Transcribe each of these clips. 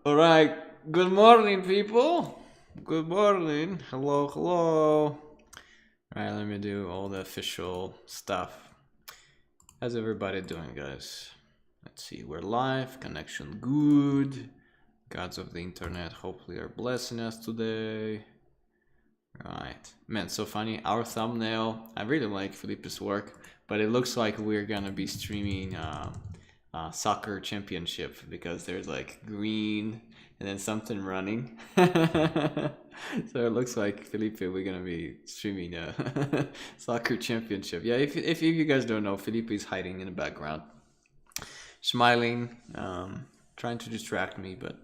All right. Good morning, people. Good morning. Hello, hello. All right, let me do all the official stuff. How's everybody doing, guys? Let's see. We're live. Connection good. Gods of the internet hopefully are blessing us today. Right. Man, so funny. Our thumbnail. I really like Felipe's work, but it looks like we're gonna be streaming soccer championship because there's like green and then something running. So it looks like Felipe, we're gonna be streaming a soccer championship. Yeah, if you guys don't know, Felipe is hiding in the background, smiling, trying to distract me, but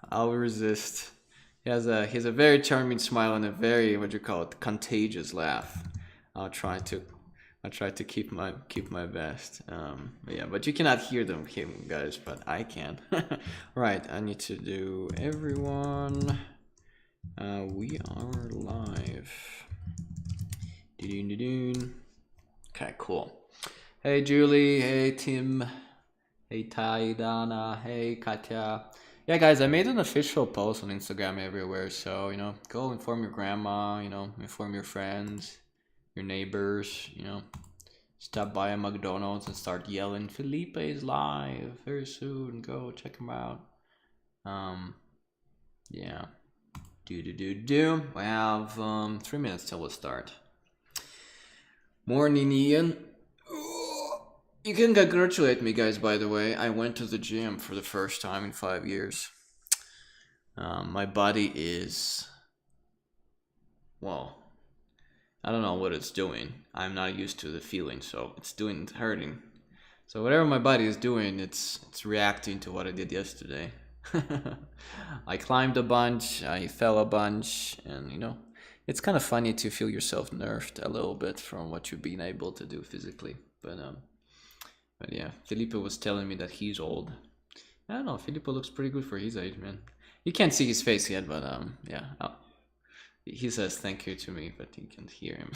I'll resist. He has a very charming smile and a very, what do you call it, contagious laugh. I'll try to keep my best. Yeah, but you cannot hear him, guys, but I can. Right, I need to do everyone. We are live. Okay, cool. Hey Julie, hey Tim, hey Ty, Dana, hey Katya. Yeah, guys, I made an official post on Instagram everywhere, so go inform your grandma, inform your friends, your neighbors, stop by a McDonald's and start yelling, Felipe is live very soon. Go check him out. Yeah. We have 3 minutes till we start. Morning, Ian. You can congratulate me, guys, by the way. I went to the gym for the first time in 5 years. My body is, well, I don't know what it's doing. I'm not used to the feeling, so it's hurting. So whatever my body is doing, it's reacting to what I did yesterday. I climbed a bunch, I fell a bunch, and it's kind of funny to feel yourself nerfed a little bit from what you've been able to do physically. But yeah, Felipe was telling me that he's old. I don't know, Felipe looks pretty good for his age, man. You can't see his face yet, but yeah. Oh. He says thank you to me, but you can't hear him.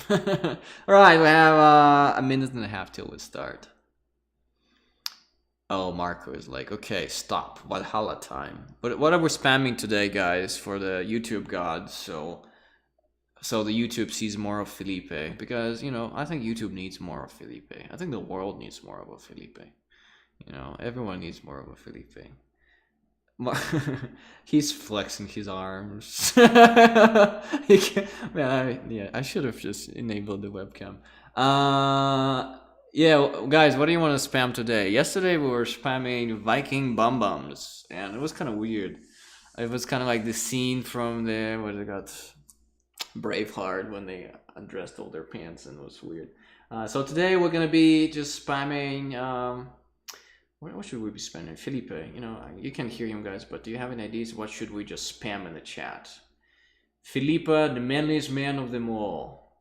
All right, we have a minute and a half till we start. Oh, Marco is like, okay, stop. Valhalla time. But what are we spamming today, guys, for the YouTube gods? So the YouTube sees more of Felipe. Because, I think YouTube needs more of Felipe. I think the world needs more of a Felipe. Everyone needs more of a Felipe. He's flexing his arms. Man, I should have just enabled the webcam. Yeah, guys, what do you want to spam today? Yesterday we were spamming Viking bum bums, and it was kind of weird. It was kind of like the scene from what they got, Braveheart, when they undressed all their pants, and it was weird. So today we're gonna be just spamming. What should we be spamming? Felipe, you can hear him, guys, but do you have any ideas? What should we just spam in the chat? Felipe, the manliest man of them all.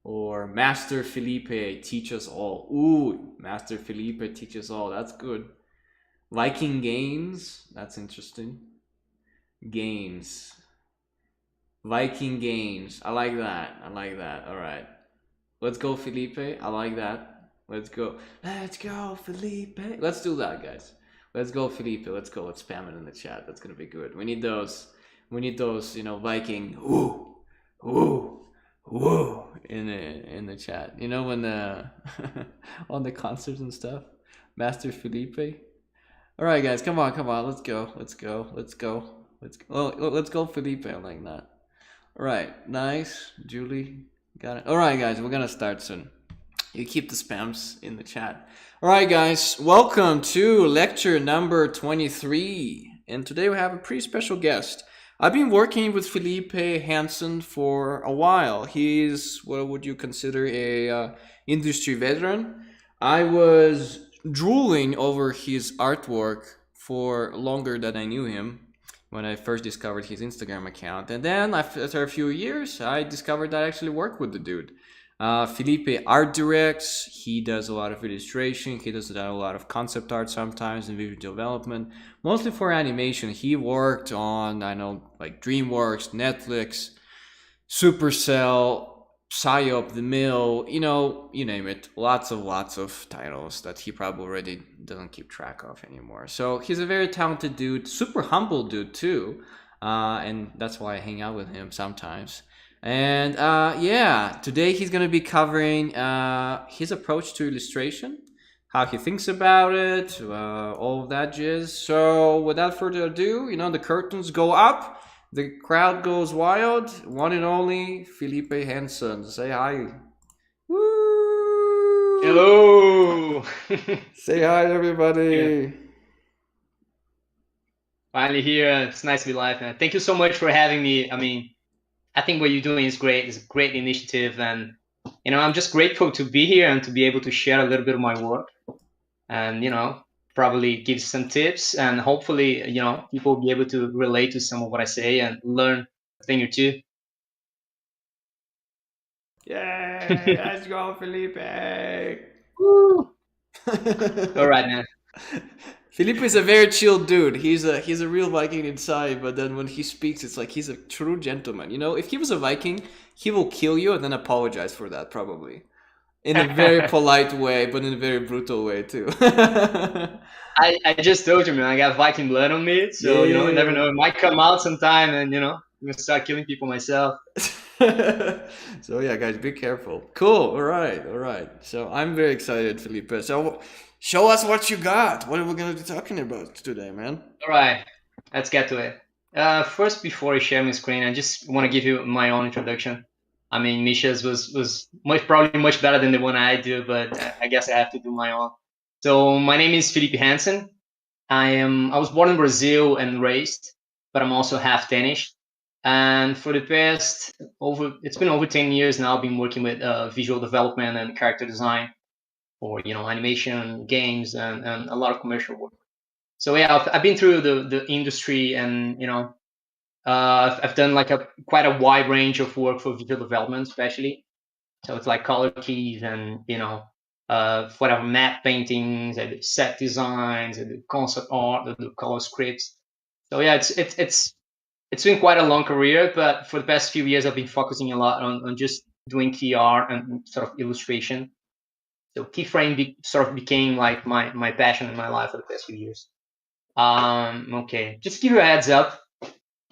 Or Master Felipe, teach us all. Ooh, Master Felipe, teach us all. That's good. Viking games. That's interesting. Games. Viking games. I like that. All right. Let's go, Felipe. I like that. Let's go. Let's go, Felipe. Let's do that, guys. Let's go, Felipe. Let's go. Let's spam it in the chat. That's gonna be good. We need those. Viking. Ooh, ooh, ooh. In the chat. When the on the concerts and stuff. Master Felipe. All right, guys. Come on. Let's go. Oh, let's go, Felipe. I like that. All right. Nice, Julie. Got it. All right, guys. We're gonna start soon. You keep the spams in the chat. All right, guys, welcome to lecture number 23. And today we have a pretty special guest. I've been working with Felipe Hansen for a while. He's, what would you consider, a industry veteran. I was drooling over his artwork for longer than I knew him when I first discovered his Instagram account. And then after a few years, I discovered that I actually worked with the dude. Felipe art directs. He does a lot of illustration. He does a lot of concept art sometimes and visual development, mostly for animation. He worked on, like Dreamworks, Netflix, Supercell, Psyop, The Mill, you name it. Lots of titles that he probably already doesn't keep track of anymore. So he's a very talented dude, super humble dude too. And that's why I hang out with him sometimes. And yeah, today he's going to be covering his approach to illustration, how he thinks about it, all of that jizz. So without further ado, the curtains go up. The crowd goes wild. One and only Felipe Hansen. Say hi. Woo! Hello. Say hi, everybody. Finally here. It's nice to be live, man. Thank you so much for having me. I mean, I think what you're doing is great. It's a great initiative, and I'm just grateful to be here and to be able to share a little bit of my work, and probably give some tips, and hopefully, people will be able to relate to some of what I say and learn a thing or two. Yay! Let's go, Felipe. Woo. All right, man. Felipe is a very chill dude. He's a real Viking inside, but then when he speaks, it's like he's a true gentleman. If he was a Viking, he will kill you and then apologize for that, probably. In a very polite way, but in a very brutal way too. I just told you, man. I got Viking blood on me, so you never know. It might come out sometime, and I'm gonna start killing people myself. So yeah, guys, be careful. Cool. All right. So I'm very excited, Felipe. So show us what you got. What are we gonna be talking about today, man? All right, let's get to it. First, before I share my screen, I just want to give you my own introduction. I mean, Misha's was probably much better than the one I do, but I guess I have to do my own. So my name is Felipe Hansen. I was born in Brazil and raised, but I'm also half Danish. And for the past it's been over 10 years now. I've been working with visual development and character design for animation, games, and a lot of commercial work. So yeah, I've been through the industry, and I've done like quite a wide range of work for visual development, especially. So it's like color keys and whatever, matte paintings, I do set designs, I do concept art, I do color scripts. So yeah, it's been quite a long career, but for the past few years I've been focusing a lot on just doing key art and sort of illustration. So keyframe sort of became like my passion in my life for the past few years. Okay, just to give you a heads up,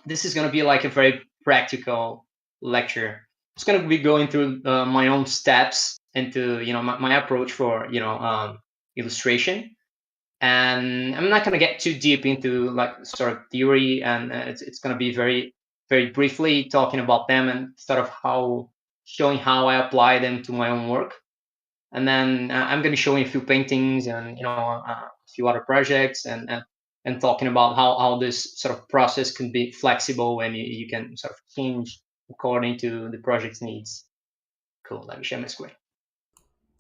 this is going to be like a very practical lecture. It's going to be going through my own steps into my approach for illustration, and I'm not going to get too deep into like sort of theory, and it's going to be very very briefly talking about them and sort of showing how I apply them to my own work. And then I'm going to be showing a few paintings and a few other projects, and talking about how this sort of process can be flexible and you can sort of change according to the project's needs. Cool. Let me share my screen.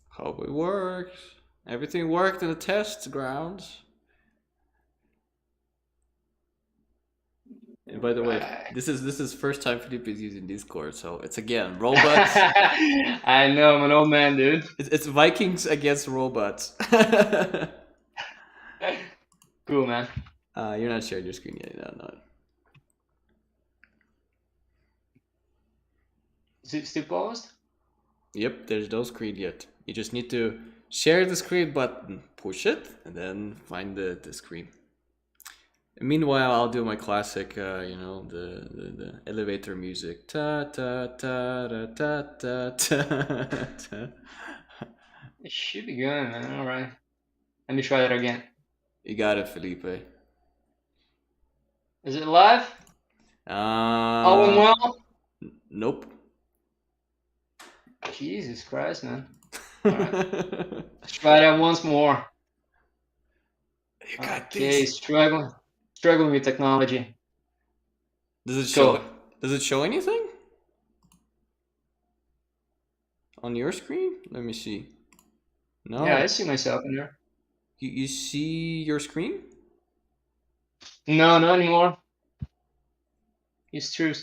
Hope it works. Everything worked in the test grounds. And by the way, this is first time Felipe is using Discord, so it's again robots. I know, I'm an old man, dude. It's Vikings against robots. Cool, man. You're not sharing your screen yet. No, no. Is it still paused? Yep, there's no screen yet. You just need to share the screen button, push it, and then find the screen. Meanwhile, I'll do my classic, the elevator music. Ta ta ta ta ta ta ta ta. It should be good, man. All right. Let me try that again. You got it, Felipe. Is it live? All in well? Nope. Jesus Christ, man. All right. Let's try that once more. You got Okay, this. struggling with technology. Does it show? Does it show anything on your screen? Let me see. No. Yeah, I see myself in there. You see your screen? No, not anymore. It's true.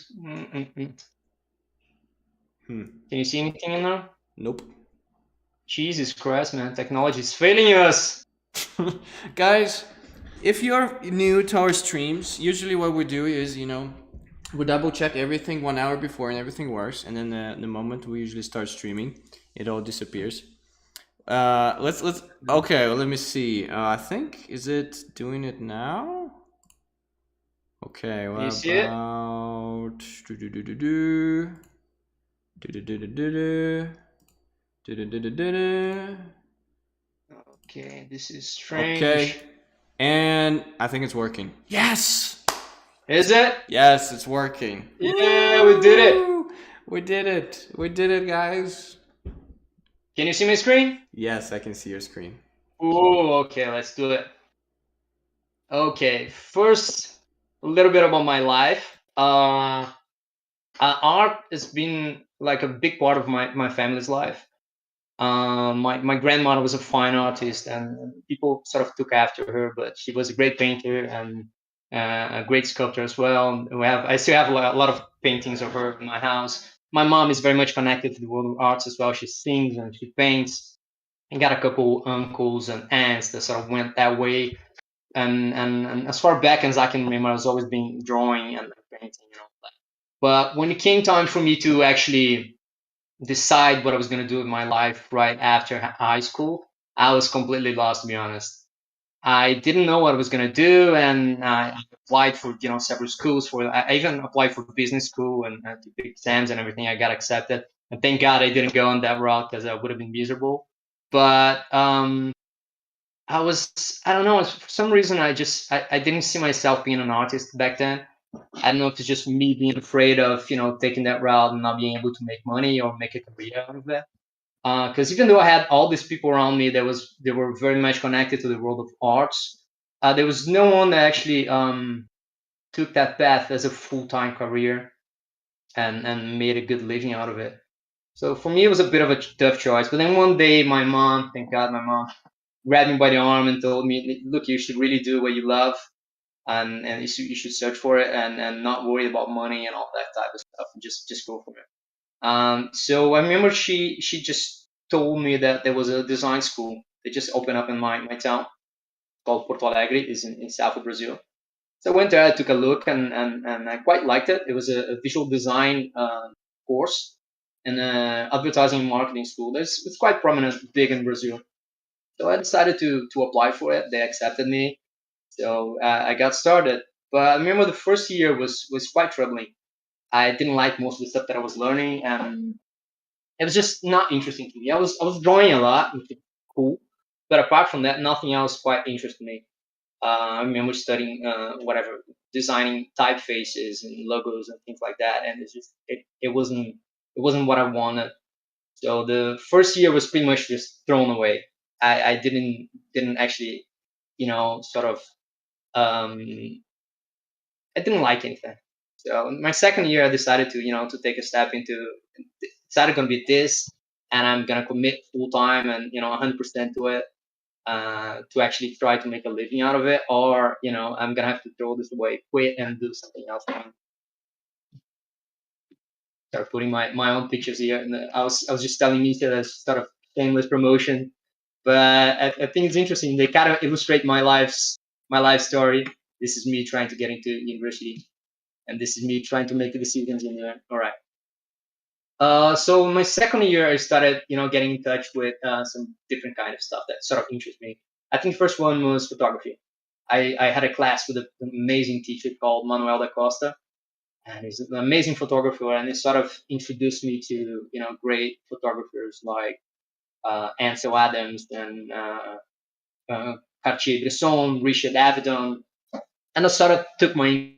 Can you see anything in there? Nope. Jesus Christ, man. Technology is failing us. Guys, if you're new to our streams, usually what we do is, we double check everything 1 hour before and everything works, and then the moment we usually start streaming, it all disappears. Let's okay. Well, let me see. I think is it doing it now? Okay. Can you What see it? about do do do do do do do do do do do do do do do. Okay, this is Okay, strange. and I think it's working. Yes, Is it? yes, it's working. Yeah, we did it. Woo! We did it. We did it, guys. Can you see my screen? Yes, I can see your screen. Oh, okay, let's do it. Okay, first, a little bit about my life. Art has been like a big part of my family's life. My grandmother was a fine artist, and people sort of took after her, but she was a great painter and a great sculptor as well. I still have a lot of paintings of her in my house. My mom is very much connected to the world of arts as well. She sings and she paints. And got a couple uncles and aunts that sort of went that way. And as far back as I can remember, I was always been drawing and painting and all that. But when it came time for me to actually decide what I was going to do with my life right after high school, I was completely lost, to be honest. I didn't know what I was going to do, and I applied for several schools. I even applied for business school and took the exams and everything. I got accepted, and thank God I didn't go on that route because I would have been miserable. But I don't know, for some reason I didn't see myself being an artist back then. I don't know if it's just me being afraid of taking that route and not being able to make money or make a career out of that. Because even though I had all these people around me they were very much connected to the world of arts, there was no one that actually took that path as a full-time career and made a good living out of it. So for me, it was a bit of a tough choice. But then one day, my mom, thank God, my mom grabbed me by the arm and told me, "Look, you should really do what you love, and you should search for it, and not worry about money and all that type of stuff. And just go for it." So I remember she just told me that there was a design school that just opened up in my town called Porto Alegre, is in south of Brazil. So I went there, I took a look, and I quite liked it. It was a visual design course and advertising and marketing school. It's quite prominent, big in Brazil. So I decided to apply for it. They accepted me, so I got started. But I remember the first year was quite troubling. I didn't like most of the stuff that I was learning, and it was just not interesting to me. I was drawing a lot, which is cool, but apart from that, nothing else quite interested me. I remember studying whatever, designing typefaces and logos and things like that, and it wasn't what I wanted. So the first year was pretty much just thrown away. I didn't actually sort of um, I didn't like anything. So my second year, I decided to take a step into decided gonna be this, and I'm gonna commit full time and 100% to it, to actually try to make a living out of it, or I'm gonna have to throw this away, quit, and do something else. Start putting my own pictures here, and I was just telling Misha that's sort of shameless promotion, but I think it's interesting. They kind of illustrate my life story. This is me trying to get into university, and this is me trying to make decisions in there. All right. So my second year, I started, getting in touch with some different kind of stuff that sort of interests me. I think the first one was photography. I had a class with an amazing teacher called Manuel da Costa, and he's an amazing photographer, and he sort of introduced me to, great photographers like Ansel Adams and Cartier-Bresson, Richard Avedon, and I sort of took my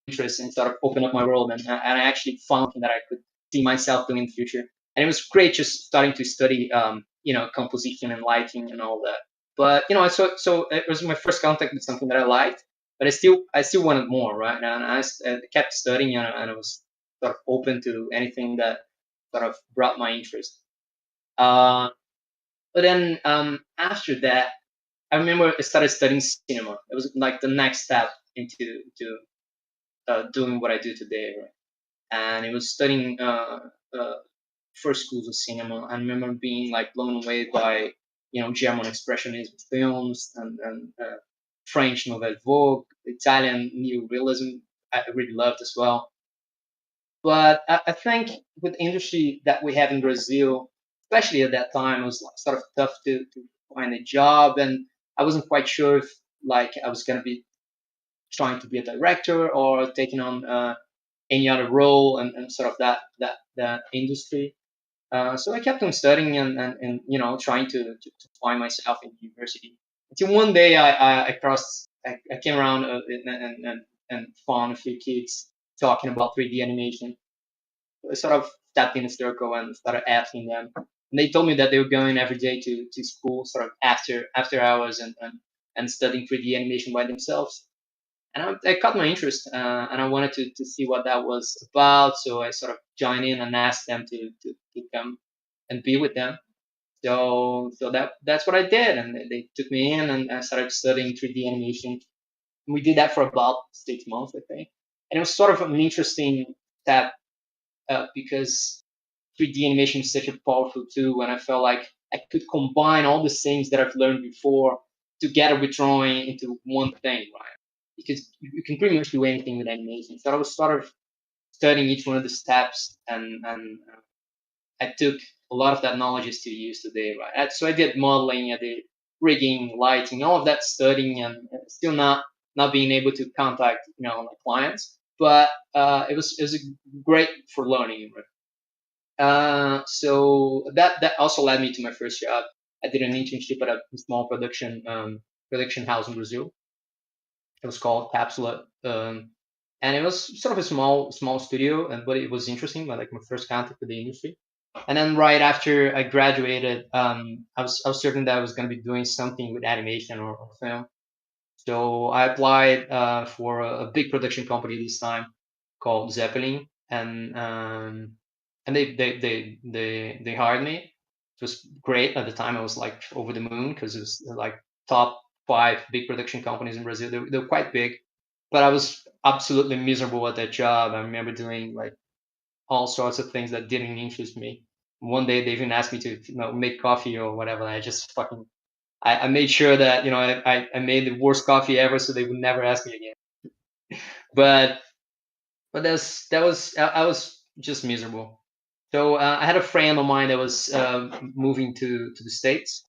interest and sort of opened up my world, and I actually found something that I could see myself doing in the future. And it was great just starting to study, composition and lighting and all that. But so it was my first contact with something that I liked, but I still wanted more, right? And I kept studying, and I was sort of open to anything that sort of brought my interest. Uh, but then after that, I remember I started studying cinema. It was like the next step into doing what I do today, right? And it was studying uh, first schools of cinema. I remember being like blown away by German expressionism films and French Nouvelle Vague, Italian New Realism. I really loved as well. But I think with the industry that we have in Brazil, especially at that time, it was like sort of tough to find a job, and I wasn't quite sure if like I was going to be trying to be a director or taking on any other role and sort of that industry. So I kept on studying and trying to find myself in university until one day I crossed I came around and found a few kids talking about 3D animation. I sort of stepped in a circle and started asking them. And they told me that they were going every day to school, sort of after hours and studying 3D animation by themselves. And I caught my interest, and I wanted to see what that was about. So I sort of joined in and asked them to come and be with them. So that's what I did, and they took me in, and I started studying 3D animation. We did that for about 6 months, I think, and it was sort of an interesting step because 3D animation is such a powerful tool, and I felt like I could combine all the things that I've learned before together with drawing into one thing, right? Because you can pretty much do anything with animation. So I was sort of studying each one of the steps, and I took a lot of that knowledge is still used today, right? So I did modeling, I did rigging, lighting, all of that studying, and still not being able to contact like clients, but it was great for learning. Right? So that also led me to my first job. I did an internship at a small production house in Brazil. It was called Capsula, and it was sort of a small studio, and but it was interesting. Like my first contact with the industry. And then right after I graduated, I was certain that I was going to be doing something with animation or film. So I applied for a big production company this time called Zeppelin, and they hired me. It was great at the time. I was like over the moon because it was like top five big production companies in Brazil. They're quite big, but I was absolutely miserable at that job. I remember doing like all sorts of things that didn't interest me. One day they even asked me to make coffee or whatever. I just fucking I made sure that I made the worst coffee ever, so they would never ask me again. But I was just miserable. So I had a friend of mine that was moving to the States,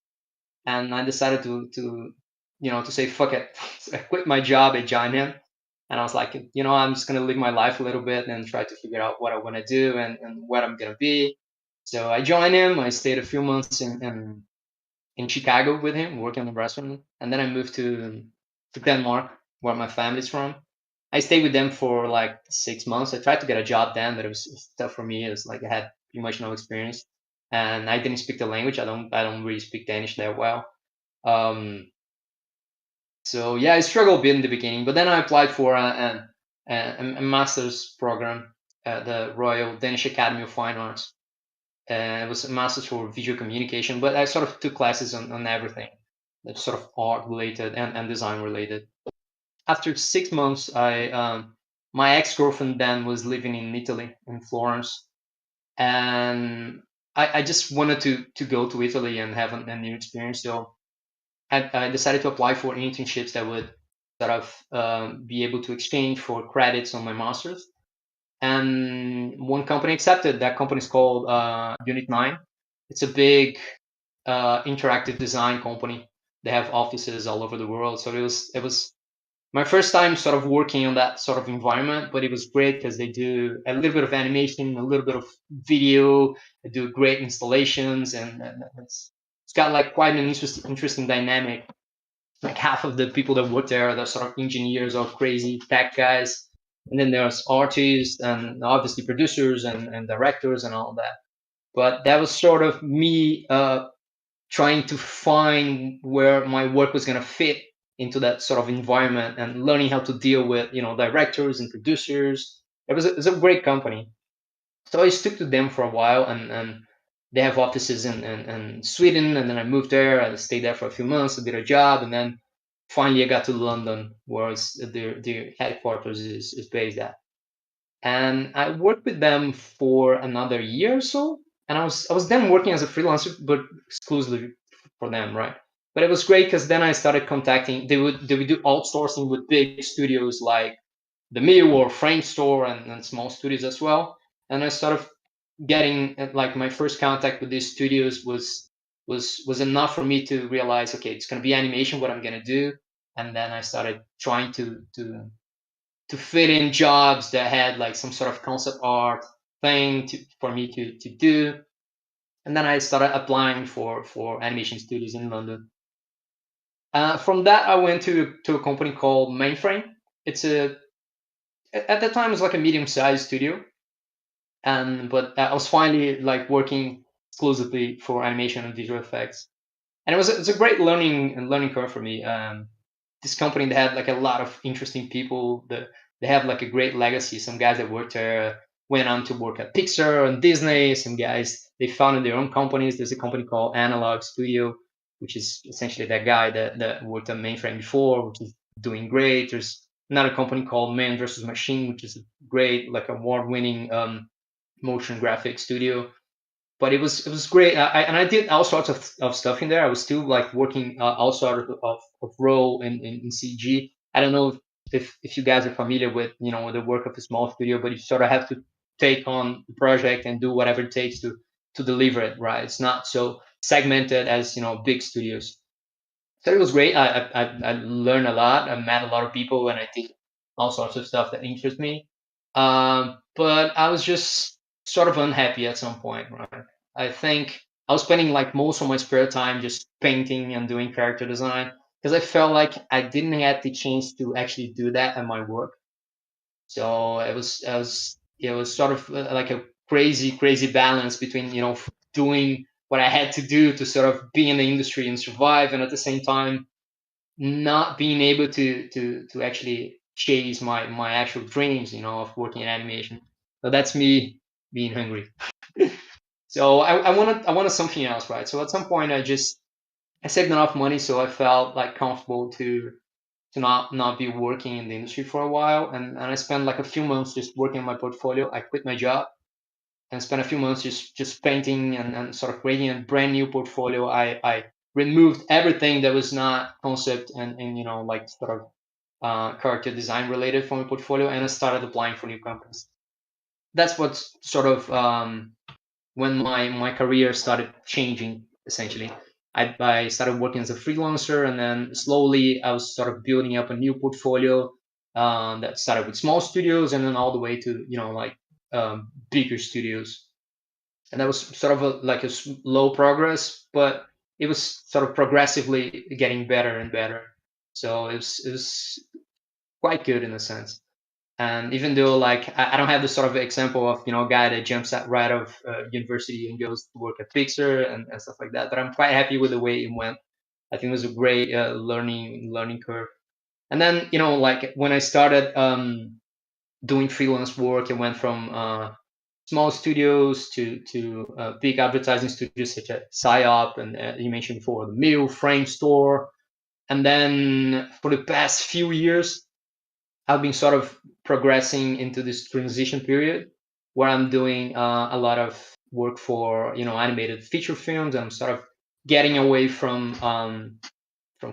and I decided to say fuck it. So I quit my job. I joined him, and I was like, I'm just gonna live my life a little bit and try to figure out what I want to do and what I'm gonna be. So I joined him. I stayed a few months in Chicago with him, working in the restaurant, and then I moved to Denmark, where my family's from. I stayed with them for like 6 months. I tried to get a job then, but it was tough for me. It was like I had pretty much no experience, and I didn't speak the language. I don't really speak Danish that well. Um, so yeah, I struggled a bit in the beginning, but then I applied for a master's program at the Royal Danish Academy of Fine Arts. It was a master's for visual communication, but I sort of took classes on everything that's sort of art related and design related. After 6 months, my ex girlfriend then was living in Italy, in Florence, and I just wanted to go to Italy and have a new experience. So I decided to apply for internships that would sort of be able to exchange for credits on my master's. And one company accepted. That company is called Unit 9. It's a big interactive design company. They have offices all over the world. So it was my first time sort of working on that sort of environment, but it was great because they do a little bit of animation, a little bit of video. They do great installations, and it's got like quite an interesting dynamic. Like half of the people that work there are sort of engineers or crazy tech guys, and then there's artists and obviously producers and directors and all that. But that was sort of me trying to find where my work was going to fit into that sort of environment and learning how to deal with directors and producers. It was a great company, so I stuck to them for a while, and they have offices in Sweden, and then I moved there. I stayed there for a few months. I did a job, and then finally I got to London, where their headquarters is based at. And I worked with them for another year or so, and I was then working as a freelancer, but exclusively for them, right? But it was great because then I started contacting. They would do outsourcing with big studios like the Mill or Framestore and small studios as well. And I started getting like my first contact with these studios was enough for me to realize, okay, it's going to be animation, what I'm going to do. And then I started trying to fit in jobs that had like some sort of concept art thing for me to do. And then I started applying for animation studios in London. From that, I went to a company called Mainframe. It's a at that time it was like a medium-sized studio, and but I was finally like working exclusively for animation and visual effects, and it's a great learning curve for me. This company, they had like a lot of interesting people. They have like a great legacy. Some guys that worked there went on to work at Pixar and Disney. Some guys, they founded their own companies. There's a company called Analog Studio, which is essentially that guy that worked on Mainframe before, which is doing great. There's another company called Man versus Machine, which is a great, like, award-winning motion graphic studio. But it was great. And I did all sorts of stuff in there. I was still like working all sorts of role in CG. I don't know if you guys are familiar with the work of a small studio, but you sort of have to take on the project and do whatever it takes to deliver it, right? It's not so segmented as big studios. So it was great. I learned a lot. I met a lot of people, and I did all sorts of stuff that interests me. But I was just sort of unhappy at some point, right? I think I was spending like most of my spare time just painting and doing character design because I felt like I didn't have the chance to actually do that at my work. So it was sort of like a crazy balance between doing what I had to do to sort of be in the industry and survive, and at the same time not being able to actually chase my actual dreams, of working in animation. So that's me being hungry. So I wanted something else, right? So at some point I saved enough money, so I felt like comfortable to not be working in the industry for a while, and I spent like a few months just working on my portfolio. I quit my job and spent a few months just painting and sort of creating a brand new portfolio. I removed everything that was not concept and like sort of character design related from my portfolio, and I started applying for new companies. That's what sort of when my career started changing essentially. I started working as a freelancer, and then slowly I was sort of building up a new portfolio that started with small studios and then all the way to like bigger studios. And that was sort of like a slow progress, but it was sort of progressively getting better and better. So it was quite good in a sense. And even though like I don't have the sort of example of a guy that jumps out right out of university and goes to work at Pixar and stuff like that, but I'm quite happy with the way it went. I think it was a great learning curve. And then like when I started doing freelance work, it went from small studios to big advertising studios such as Psyop and you mentioned before the Mill, Framestore, and then for the past few years I've been sort of progressing into this transition period where I'm doing a lot of work for animated feature films, and I'm sort of getting away from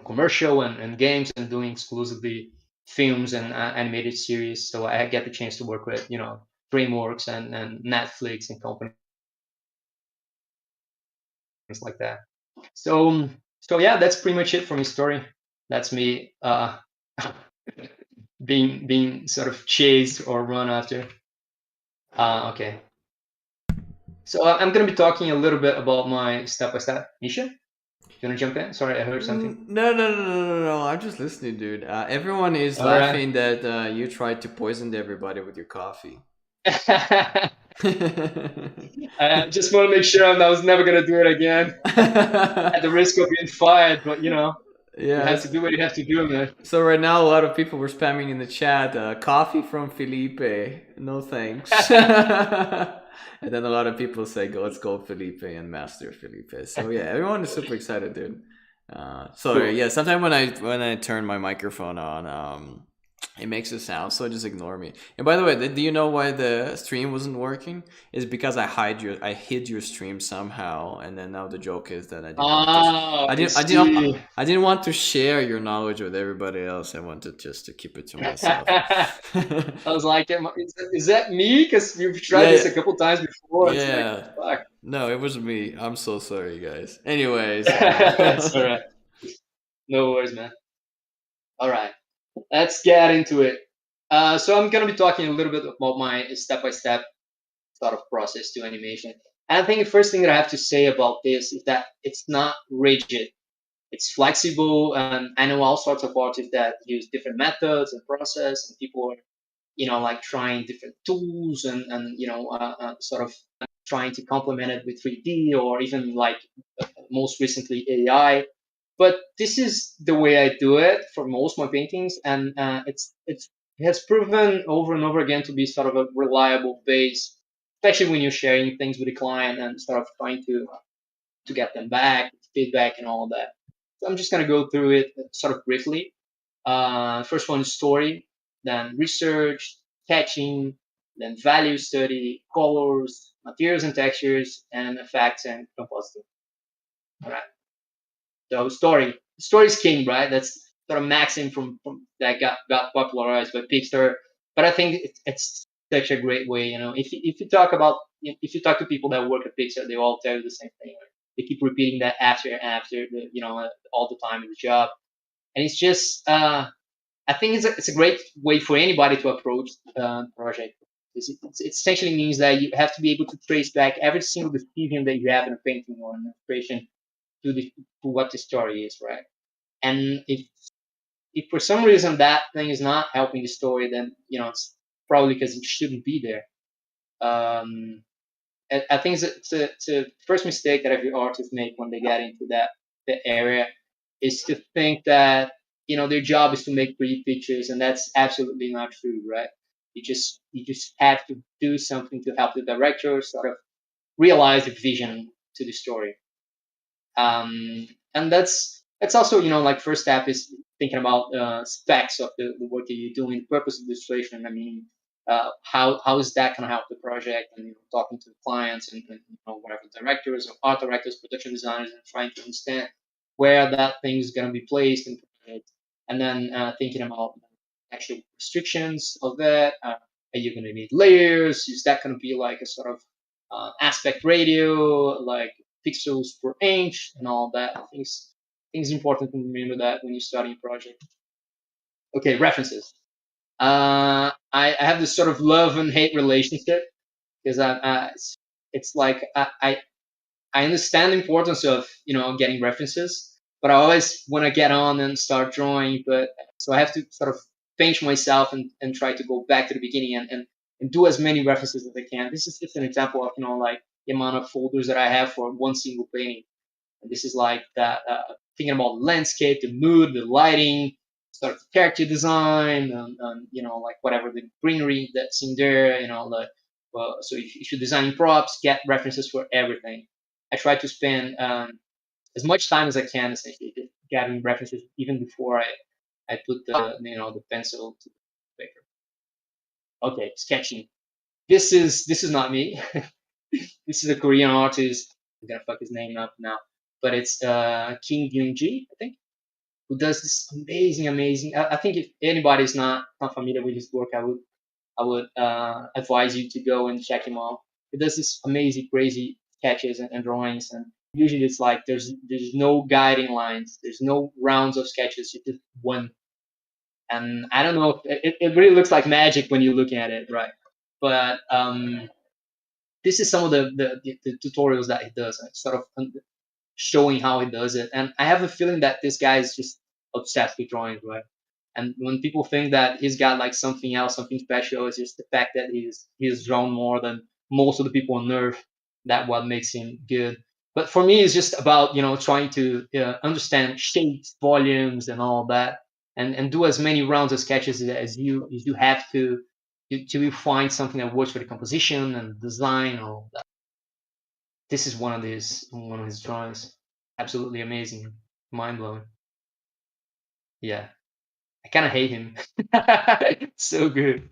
commercial and games and doing exclusively films and animated series. So I get the chance to work with Dreamworks and Netflix and companies like that. So yeah, that's pretty much it for my story. That's me being sort of chased or run after. Okay. So I'm going to be talking a little bit about my step by step. Misha, you want to jump in? Sorry, I heard something. No. I'm just listening, dude. Everyone is All right. laughing that you tried to poison everybody with your coffee. I just want to make sure I was never going to do it again at the risk of being fired. But you have to Yes. do what you have to do, man. So right now, a lot of people were spamming in the chat, "Coffee from Felipe, no thanks." And then a lot of people say, "Go, let's go, Felipe and Master Felipe." So yeah, everyone is super excited, dude. So Cool. yeah, sometimes when I turn my microphone on, it makes a sound, so just ignore me. And by the way, do you know why the stream wasn't working? Is because I hid your stream somehow, and then now the joke is that Oh, I see. I didn't want to share your knowledge with everybody else. I wanted just to keep it to myself. I was like, is that me? Because you've tried Yeah, this a couple times before. It's like, yeah. fuck. No, it was me. I'm so sorry, guys. Anyways, It's all right. No worries, man. All right, let's get into it. So I'm gonna be talking a little bit about my step-by-step sort of process to animation. And I think the first thing that I have to say about this is that it's not rigid. It's flexible, and I know all sorts of artists that use different methods and process, and people are, like trying different tools and sort of trying to complement it with 3D or even like most recently AI. But this is the way I do it for most of my paintings, and it has proven over and over again to be sort of a reliable base, especially when you're sharing things with the client and sort of trying to get them back, feedback, and all of that. So I'm just gonna go through it sort of briefly. First one is story, then research, sketching, then value study, colors, materials and textures, and effects and compositing. All right. So story is king, right? That's sort of maxim from that got popularized by Pixar. But I think it's such a great way. If you talk to people that work at Pixar, they all tell you the same thing. Right? They keep repeating that after and after, all the time in the job, and it's just I think it's a great way for anybody to approach project. It essentially means that you have to be able to trace back every single decision that you have in a painting or an illustration to what the story is, right? And if for some reason that thing is not helping the story, then it's probably because it shouldn't be there. I think it's a first mistake that every artist make when they get into that area is to think that their job is to make pretty pictures, and that's absolutely not true, right? You just have to do something to help the director sort of realize the vision to the story. And that's also like first step is thinking about specs of the work that you're doing, purpose of illustration. I mean, how is that going to help the project? And talking to the clients and whatever directors or art directors, production designers, and trying to understand where that thing is going to be placed in the project, and then thinking about actual restrictions of that. Are you going to need layers? Is that going to be like a sort of aspect ratio, like pixels per inch and all that? I think it's important to remember that when you're starting a project. Okay, references. I have this sort of love and hate relationship because it's like I understand the importance of getting references, but I always want to get on and start drawing. But so I have to sort of pinch myself and try to go back to the beginning and do as many references as I can. This is just an example of like the amount of folders that I have for one single painting. And this is like that thinking about the landscape, the mood, the lighting, sort of character design, and like whatever the greenery that's in there. So if you're designing props, get references for everything. I try to spend as much time as I can essentially getting references even before I put the pencil to the paper. Okay, sketching. This is not me. This is a Korean artist. I'm gonna fuck his name up now, but it's Kim Yoon Ji, I think, who does this amazing. I think if anybody is not familiar with his work, I would advise you to go and check him out. He does this amazing, crazy sketches and drawings, and usually it's like there's no guiding lines, there's no rounds of sketches, it's just one. And I don't know, it really looks like magic when you're looking at it, right? But this is some of the tutorials that he does, sort of showing how he does it. And I have a feeling that this guy is just obsessed with drawing, right? And when people think that he's got like something else, something special, it's just the fact that he's drawn more than most of the people on Earth. That what makes him good. But for me, it's just about trying to understand shapes, volumes, and all that, and do as many rounds of sketches as you have to find something that works for the composition and design. All that. This is one of his drawings. Absolutely amazing, mind blowing. Yeah. I kind of hate him. So good.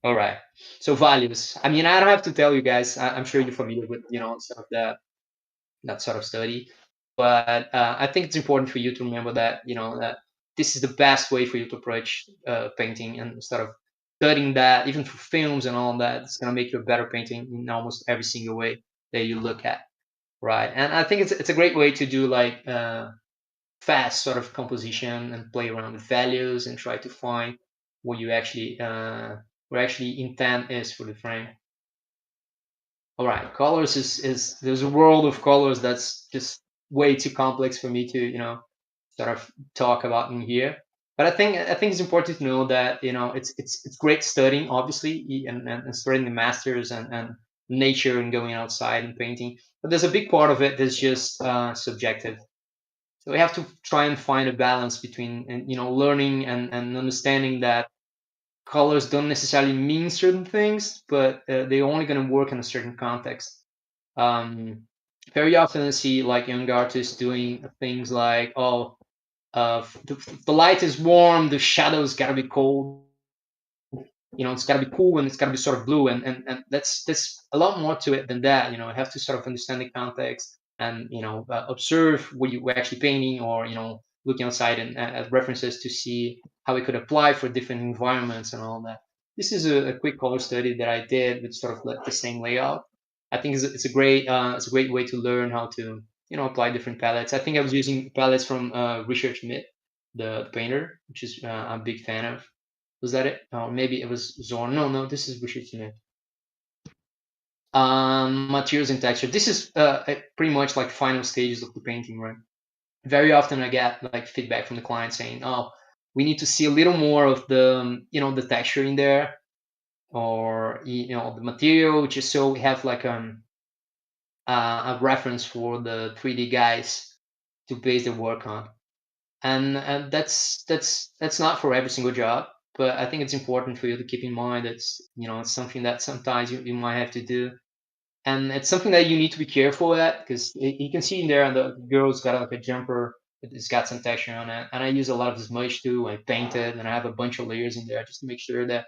All right. So values. I mean, I don't have to tell you guys. I'm sure you're familiar with some of that sort of study. But I think it's important for you to remember that that this is the best way for you to approach painting, and sort of studying that even for films and all that. It's gonna make you a better painting in almost every single way that you look at, right? And I think it's a great way to do like fast sort of composition and play around with values and try to find what you actually what actually intent is for the frame. All right, colors is there's a world of colors that's just way too complex for me to sort of talk about in here. But I think it's important to know that it's great studying, obviously, and studying the masters and nature and going outside and painting. But there's a big part of it that's just subjective. So we have to try and find a balance between and learning and understanding that colors don't necessarily mean certain things, but they're only going to work in a certain context. Um, Very often I see like young artists doing things like, oh, the light is warm, the shadows got to be cold, it's got to be cool and it's got to be sort of blue, and that's a lot more to it than that. You have to sort of understand the context and observe what you were actually painting, or looking outside and at references to see how it could apply for different environments and all that. This is a quick color study that I did with sort of like the same layout. I think it's a great way to learn how to apply different palettes. I think I was using palettes from Richard Schmidt, the painter, which is I'm a big fan of. Was that it? Or maybe it was Zorn. No, no, this is Richard Schmidt. Materials and texture. This is pretty much like final stages of the painting, right? Very often I get like feedback from the client saying, "Oh, we need to see a little more of the the texture in there, or the material, just so we have like a reference for the 3D guys to base their work on." And that's not for every single job, but I think it's important for you to keep in mind that's it's something that sometimes you might have to do, and it's something that you need to be careful at, because you can see in there the girl's got like a jumper. It's got some texture on it, and I use a lot of smudge too. I paint it, and I have a bunch of layers in there just to make sure that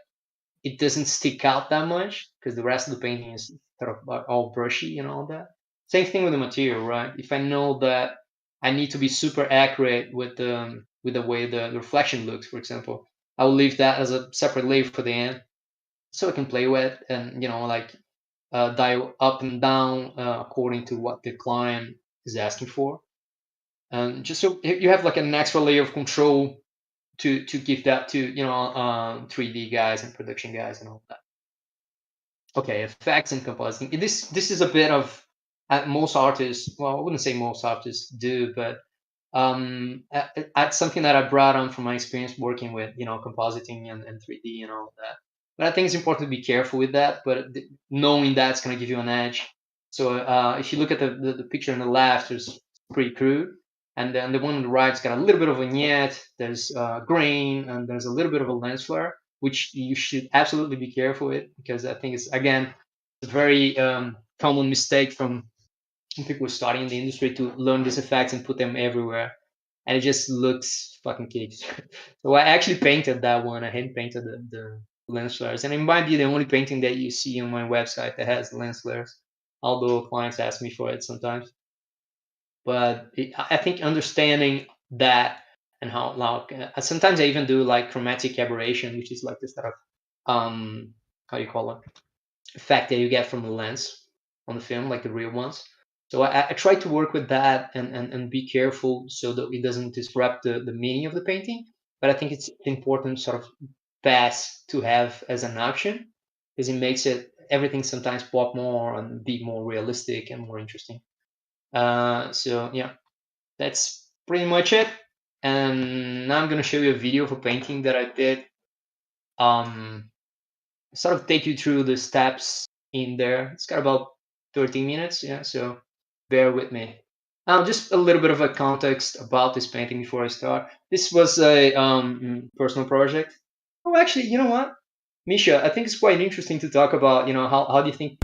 it doesn't stick out that much, because the rest of the painting is sort of all brushy and all that. Same thing with the material, right? If I know that I need to be super accurate with the way the reflection looks, for example, I will leave that as a separate layer for the end, so I can play with and like dial up and down according to what the client is asking for, and just so you have like an extra layer of control to give that to 3D guys and production guys and all that. Okay, effects and compositing. This is a bit of most artists. Well, I wouldn't say most artists do, but that's something that I brought on from my experience working with compositing and 3D and all that. But I think it's important to be careful with that. But knowing that's going to give you an edge. So if you look at the picture on the left, it's pretty crude, and then the one on the right's got a little bit of a vignette. There's grain, and there's a little bit of a lens flare, which you should absolutely be careful with, because I think it's again a very common mistake from people starting in the industry to learn these effects and put them everywhere, and it just looks fucking cakes. So I actually painted that one. I hand painted the lens flares, and it might be the only painting that you see on my website that has lens flares, although clients ask me for it sometimes. But I think understanding that, and how like sometimes I even do like chromatic aberration, which is like this sort of how you call it, effect that you get from the lens on the film, like the real ones. So I try to work with that and be careful so that it doesn't disrupt the meaning of the painting. But I think it's important sort of pass to have as an option, because it makes it everything sometimes pop more and be more realistic and more interesting. So yeah, that's pretty much it. And now I'm gonna show you a video of a painting that I did. Um, Sort of take you through the steps in there. It's got about 13 minutes, yeah, so bear with me. Just a little bit of a context about this painting before I start. This was a personal project. Oh, actually, you know what, Misha? I think it's quite interesting to talk about. How do you think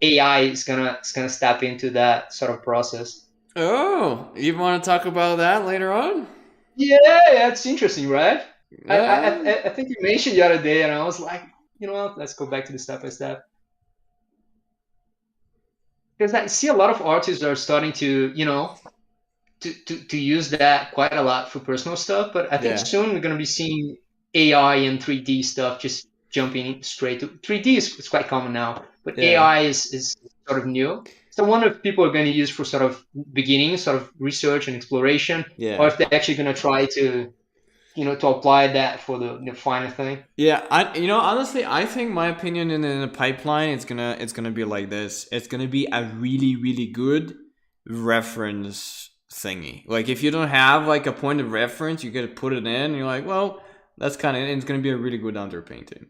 AI is gonna step into that sort of process? Oh, you want to talk about that later on? Yeah, that's interesting, right? Uh, I think you mentioned the other day, and I was like, you know what? Let's go back to the step by step. Because I see a lot of artists are starting to, to use that quite a lot for personal stuff. But I think yeah, soon we're going to be seeing AI and 3D stuff just jumping straight to 3D is quite common now, but yeah, AI is sort of new. So I wonder if people are going to use for sort of beginning, sort of research and exploration, or yeah. if they're actually going to try to, to apply that for the final thing. Yeah, honestly, I think my opinion in the pipeline, it's gonna be like this. It's gonna be a really really good reference thingy. Like if you don't have like a point of reference, you gotta put it in. And you're like, well, that's kind of. It's gonna be a really good underpainting,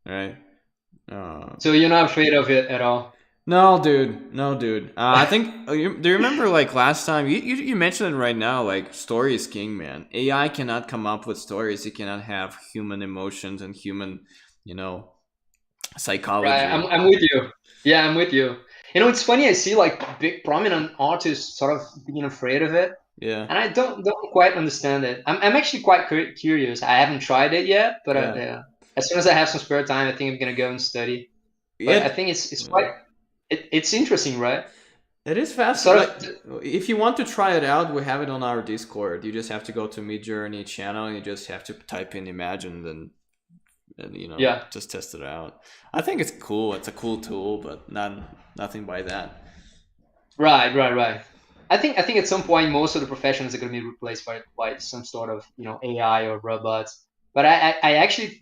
right? Uh, So you're not afraid of it at all. no, dude, no, dude. I think do you remember like last time you mentioned it right now? Like story is king, man. AI cannot come up with stories. It cannot have human emotions and human, you know, Right, psychology. I'm with you. Yeah, I'm with you. It's funny. I see like big prominent artists sort of being afraid of it, Yeah, and I don't quite understand it. I'm actually quite curious. I haven't tried it yet, but yeah, as soon as I have some spare time, I think I'm gonna go and study. But I it. think it's Yeah. quite it's interesting, right? It is fast. Sort Like, of. if you want to try it out, we have it on our Discord. You just have to go to Midjourney channel, and you just have to type in Imagine, and Yeah. just test it out. I think it's cool. It's a cool tool, but nothing by that. Right, right, right. I think at some point most of the professions are going to be replaced by some sort of AI or robots. But I actually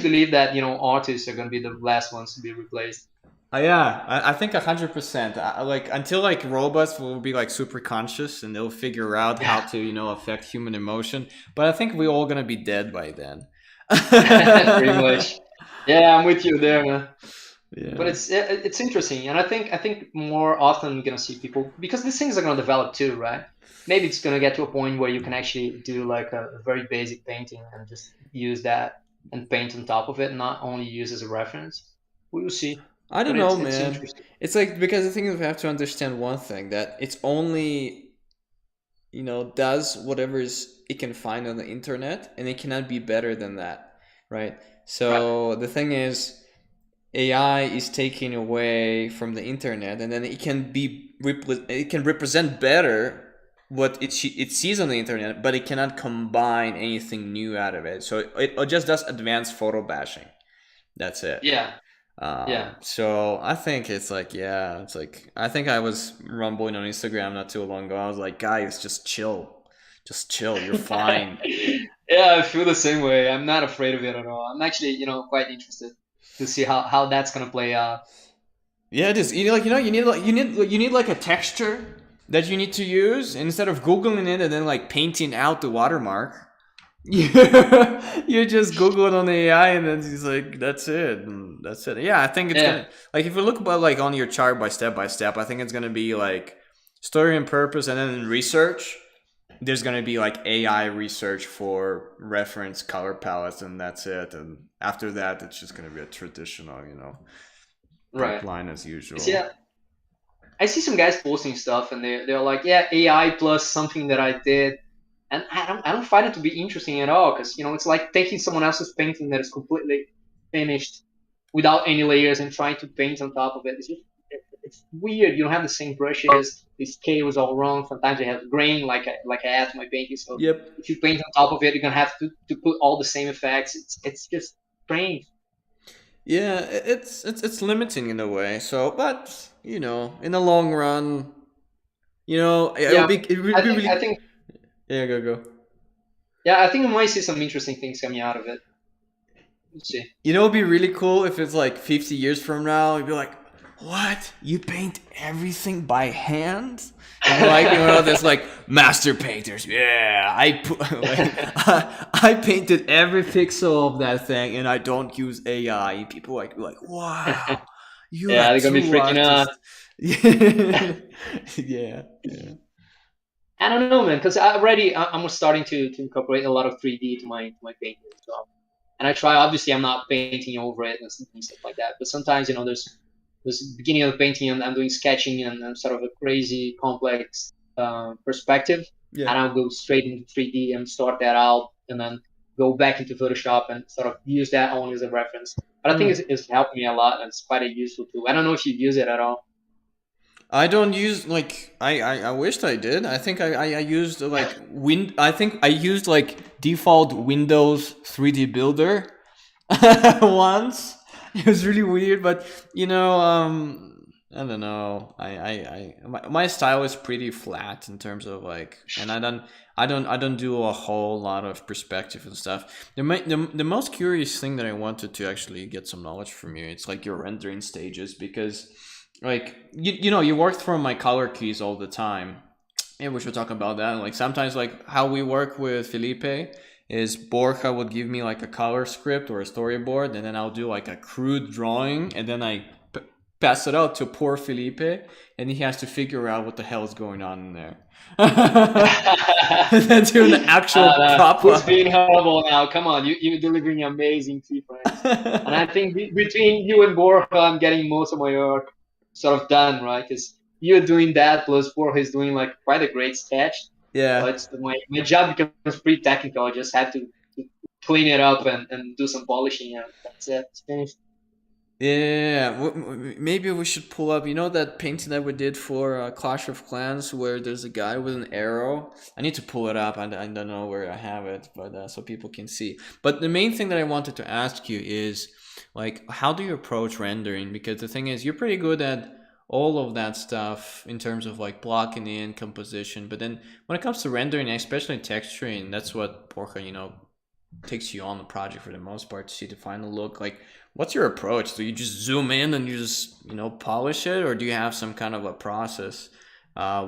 believe that artists are going to be the last ones to be replaced. Yeah, I think 100%. Like until like robots will be like super conscious and they'll figure out how Yeah, to affect human emotion. But I think we're all gonna be dead by then. pretty much. Yeah, I'm with you there, man. But Yeah. it's interesting, and I think more often you're gonna see people because these things are gonna develop too, right? Maybe it's gonna get to a point where you can actually do like a very basic painting and just use that and paint on top of it, not only use as a reference. We will see, I but don't know, it's man. interesting. It's like because the thing is we have to understand one thing that it's only does whatever it can find on the internet and it cannot be better than that, right? Right. So the thing is AI is taking away from the internet, and then it can represent better what it sees on the internet, but it cannot combine anything new out of it. So it just does advanced photo bashing. That's it. Yeah. Yeah. So I think it's like, yeah, it's like I think I was rumbling on Instagram not too long ago. I was like, guys, just chill. You're fine. Yeah, I feel the same way. I'm not afraid of it at all. I'm actually, quite interested to see how that's gonna play out. Yeah, it is. You need like a texture that you need to use instead of googling it and then like painting out the watermark. You you just Google it on the AI and then it's like that's it. And that's it. Yeah, I think it's Yeah. gonna like if you look about like on your chart by step, I think it's gonna be like story and purpose, and then in research, there's gonna be like AI research for reference color palettes, and that's it. And after that, it's just gonna be a traditional, Right. pipeline as Yeah. usual. I see some guys posting stuff and they're like, yeah, AI plus something that I did, and I don't find it to be interesting at all because it's like taking someone else's painting that is completely finished without any layers and trying to paint on top of it. It's weird. You don't have the same brushes. The scale is all wrong. Sometimes I have grain like I add to my painting. So Yep. if you paint on top of it, you're gonna have to put all the same effects. It's just strange. Yeah, it's limiting in a way. So, but in the long run, it would Yeah, be it I would be think I really. think Yeah, go. yeah, I think we might see some interesting things coming out of it. We'll see. It'd be really cool if it's like 50 years from now. You'd be like, "What? You paint everything by hand?" And like there's like master painters. Yeah, I put like I painted every pixel of that thing, and I don't use AI. And people like, "Wow, you're a Yeah, they're gonna be true freaking out. artist." Yeah, yeah. I don't know, man, because I'm starting to incorporate a lot of 3D to my painting as well. And I try. Obviously, I'm not painting over it and stuff like that. But sometimes, there's beginning of the painting, and I'm doing sketching and sort of a crazy complex perspective. Yeah. and I'll go straight into 3D and sort that out, and then go back into Photoshop and sort of use that only as a reference. But I think Hmm. it's helped me a lot, and it's quite a useful tool. I don't know if you use it at all. I don't use like I wished I did. I think I used like I think I used like default Windows 3D Builder once. It was really weird, but I don't know. My style is pretty flat in terms of like, and I don't do a whole lot of perspective and stuff. The most curious thing that I wanted to actually get some knowledge from you, it's like your rendering stages, because like you work through my color keys all the time. Yeah, we should talk about that. Like sometimes, like how we work with Felipe is Borja would give me like a color script or a storyboard, and then I'll do like a crude drawing, and then pass it out to poor Felipe, and he has to figure out what the hell is going on in there. And then do an actual Who's proper. being horrible now? Come on, you're delivering amazing keyframes. And I think between you and Borja, I'm getting most of my work sort of done, right? Because you're doing that, plus Borja is doing like quite a great sketch. So Yeah. it's my job becomes pretty technical. I just have to clean it up and do some polishing, and that's it. It's finished. Yeah, maybe we should pull up. You know that painting that we did for Clash of Clans, where there's a guy with an arrow. I need to pull it up. I don't know where I have it, but so people can see. But the main thing that I wanted to ask you is, like, how do you approach rendering? Because the thing is, you're pretty good at all of that stuff in terms of like blocking in composition. But then when it comes to rendering, especially texturing, that's what Porca, takes you on the project for the most part to see the final look. Like, what's your approach? Do you just zoom in and you just polish it, or do you have some kind of a process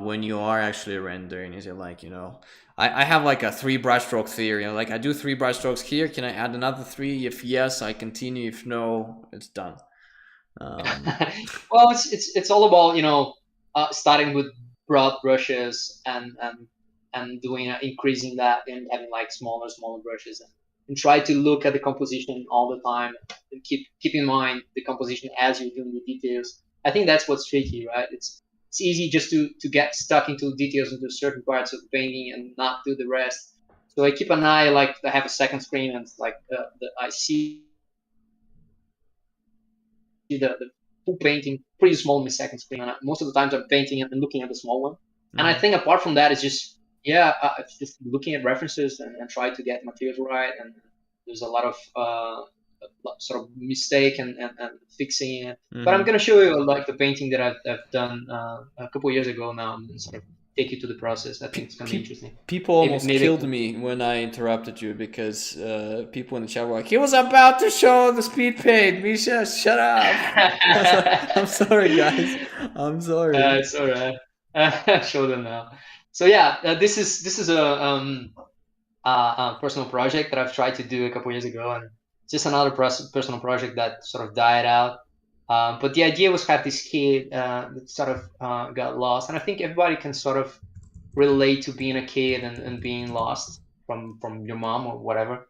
when you are actually rendering? Is it like I have like a three brushstroke theory. Like I do three brushstrokes here. Can I add another three? If yes, I continue. If no, it's done. Um, Well, it's all about starting with broad brushes and doing increasing that and having like smaller brushes and try to look at the composition all the time and keep in mind the composition as you're doing the details. I think that's what's tricky, right? It's easy just to get stuck into details into certain parts of the painting and not do the rest. So I keep an eye, like I have a second screen, and like I see the full painting pretty small in the second screen. And most of the times I'm painting and looking at the small one. And I mhm. think apart from that, it's just it's just looking at references and try to get materials right. And there's a lot of sort of mistake and fixing it. But I'm Mhm. gonna show you like the painting that I've done a couple of years ago now, and sort of take you to the process. I think it's gonna be interesting. People Maybe almost maybe I killed can. me when I interrupted you because people in the chat were like, "He was about to show the speed paint, Misha, shut up." I was like, I'm sorry, guys. I'm sorry. It's all right. Show them now. So yeah, this is a personal project that I've tried to do a couple years ago, and just another personal project that sort of died out. But the idea was to have this kid that sort of got lost, and I think everybody can sort of relate to being a kid and being lost from your mom or whatever.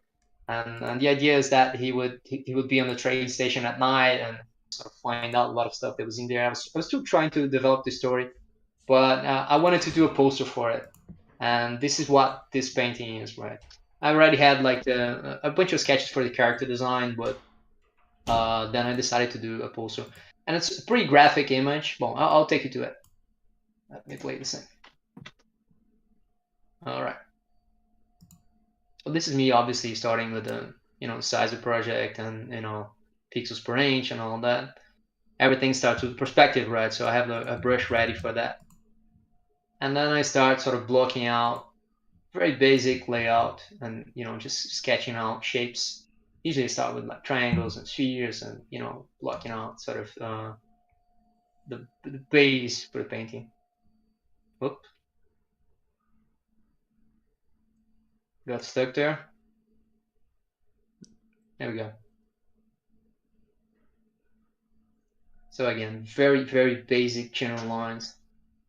And the idea is that he would be on the train station at night and sort of find out a lot of stuff that was in there. I was still trying to develop the story, but I wanted to do a poster for it, and this is what this painting is, right? I already had like a bunch of sketches for the character design, but then I decided to do a poster, and it's a pretty graphic image. Well, I'll take you to it. Let me play this thing. All right. So this is me obviously starting with the size of project and pixels per inch and all that. Everything starts with perspective, right? So I have a brush ready for that, and then I start sort of blocking out very basic layout and just sketching out shapes. Usually I start with like triangles and spheres and blocking out sort of the base for the painting. Whoop, got stuck there. There we go. So again, very basic general lines.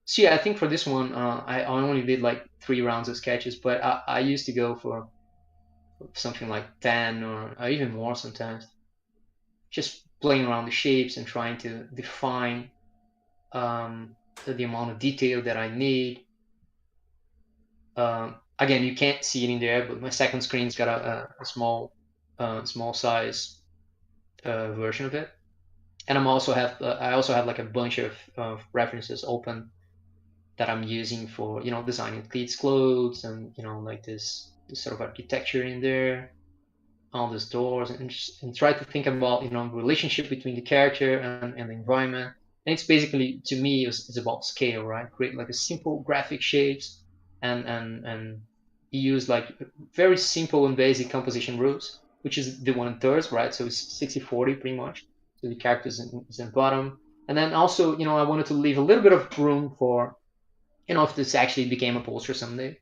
So yeah, I think for this one, I only did like 3 rounds of sketches, but I used to go for something like 10 or even more sometimes, just playing around the shapes and trying to define the amount of detail that I need. Again, you can't see it in there, but my second screen's got a small small size version of it. And I also have like a bunch of references open that I'm using for designing kids' clothes, and like this sort of architecture in there, all these doors, and try to think about relationship between the character and the environment. And it's basically, to me, it's about scale, right? Create like a simple graphic shapes, and you use like very simple and basic composition rules, which is the 1/3, right? So it's 60/40 pretty much. So the characters is in bottom, and then also I wanted to leave a little bit of room for if this actually became a poster someday.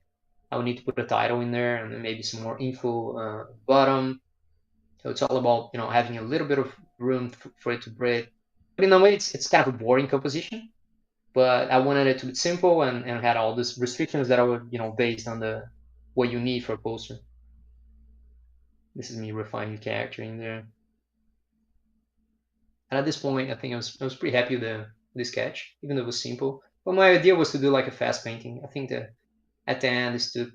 I would need to put a title in there and then maybe some more info bottom. So it's all about having a little bit of room for it to breathe. But in a way, it's kind of a boring composition. But I wanted it to be simple and had all these restrictions that I would based on the what you need for a poster. This is me refining the character in there. And at this point, I think I was pretty happy with the sketch, even though it was simple. But my idea was to do like a fast painting. I think that at the end this took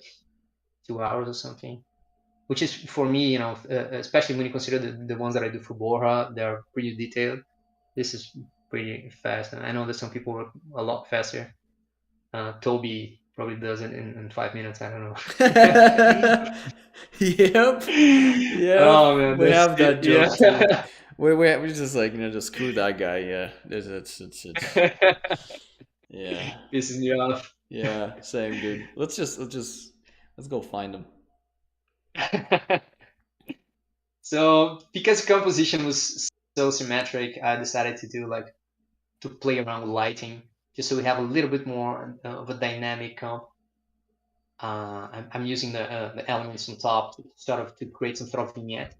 2 hours or something, which is for me, especially when you consider the ones that I do for Borja, they're pretty detailed. This is pretty fast, and I know that some people work a lot faster. Toby probably does it in 5 minutes. I don't know. Yep. Yep. Oh man, We that's have it. that joke too. Yeah. We just like just screw that guy. Yeah. It's yeah. Pisses me off. Yeah. Same, dude. Let's go find him. So because composition was so symmetric, I decided to do like to play around with lighting, just so we have a little bit more of a dynamic comp. I'm using the elements on top to sort of to create some sort of vignette,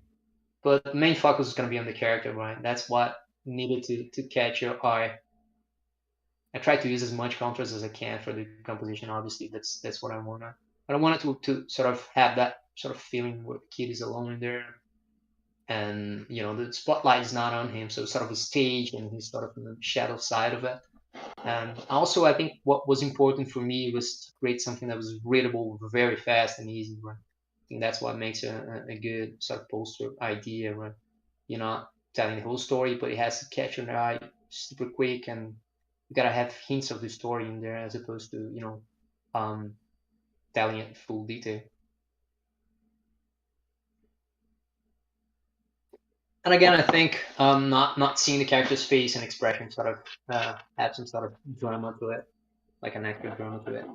but the main focus is going to be on the character, right? That's what needed to catch your eye. I try to use as much contrast as I can for the composition. Obviously, that's what I wanna. But I wanted to sort of have that sort of feeling where the kid is alone in there, and the spotlight is not on him, so sort of a stage, and he's sort of in the shadow side of it. And also, I think what was important for me was to create something that was readable very fast and easy. Right? I think that's what makes a good sort of poster idea. Right? You're not telling the whole story, but it has to catch your eye super quick, and you gotta have hints of the story in there as opposed to um, telling it full detail. And again, I think not seeing the character's face and expression sort of add some sort of drama to it, like an extra drama to it.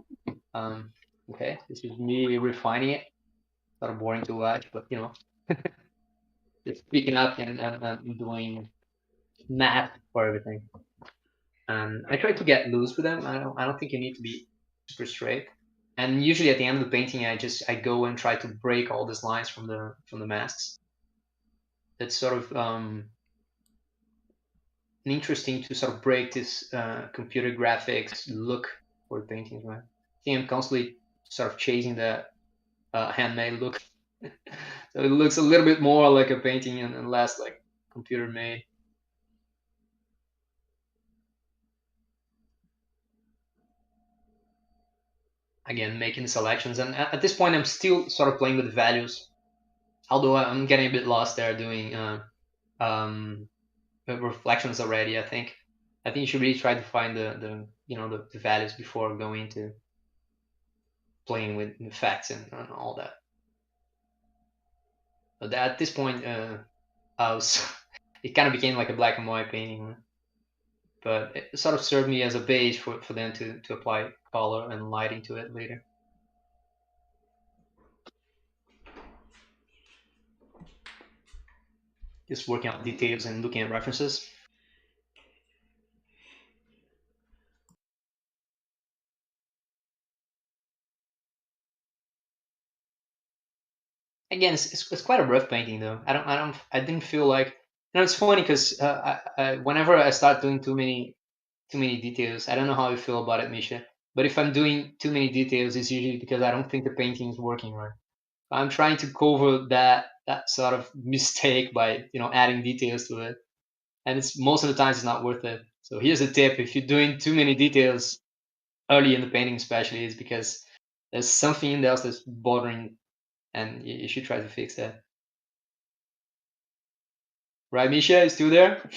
Um, okay, this is me refining it. Sort of boring to watch, but just picking up and doing math for everything. And I try to get loose with them. I don't think you need to be super straight. And usually at the end of the painting, I go and try to break all these lines from the masks. It's sort of interesting to sort of break this computer graphics look for paintings, right? I think I'm constantly sort of chasing that handmade look. So it looks a little bit more like a painting and less like computer made. Again, making the selections, and at this point I'm still sort of playing with the values, although I'm getting a bit lost there doing um, reflections already. I think you should really try to find the values before going into playing with effects and all that. But at this point, I was it kind of became like a black and white painting, but it sort of served me as a base for them to apply color and lighting to it later. Just working out details and looking at references. Again, it's quite a rough painting though. I didn't feel like it's funny because whenever I start doing too many details, I don't know how you feel about it, Misha. But if I'm doing too many details, it's usually because I don't think the painting is working right. I'm trying to cover that sort of mistake by adding details to it, and it's most of the times it's not worth it. So here's a tip: if you're doing too many details early in the painting, especially, is because There's something else that's bothering, and you should try to fix that. Right, Misha, you still there?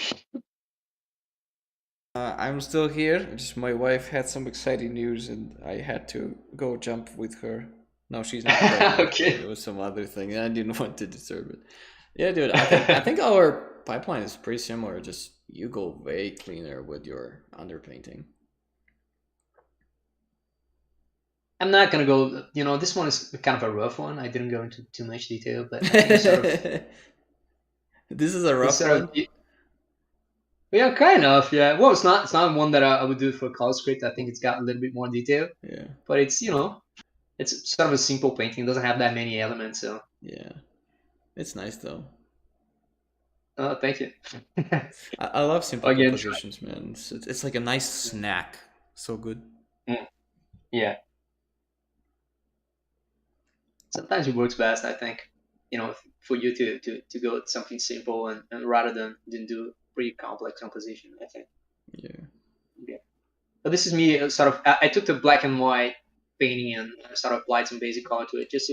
I'm still here. Just my wife had some exciting news, and I had to go jump with her. No, she's not pregnant, but it Okay. was some other thing, and I didn't want to disturb it. Yeah, dude. I think our pipeline is pretty similar. Just you go way cleaner with your underpainting. I'm not gonna go. This one is kind of a rough one. I didn't go into too much detail, but I think This is a it's rough sort of, one. yeah, kind of, yeah. Well, it's not one that I would do for color script. I think it's got a little bit more detail, Yeah, but it's sort of a simple painting. It doesn't have that many elements, so yeah. It's nice though. thank you. I love simple Again, compositions, man. It's like a nice snack. So good. mm, yeah. Sometimes it works best, I think. For you to go with something simple and rather than do pretty complex composition, I think. Yeah. Yeah. But this is me sort of. I took the black and white painting and sort of applied some basic color to it just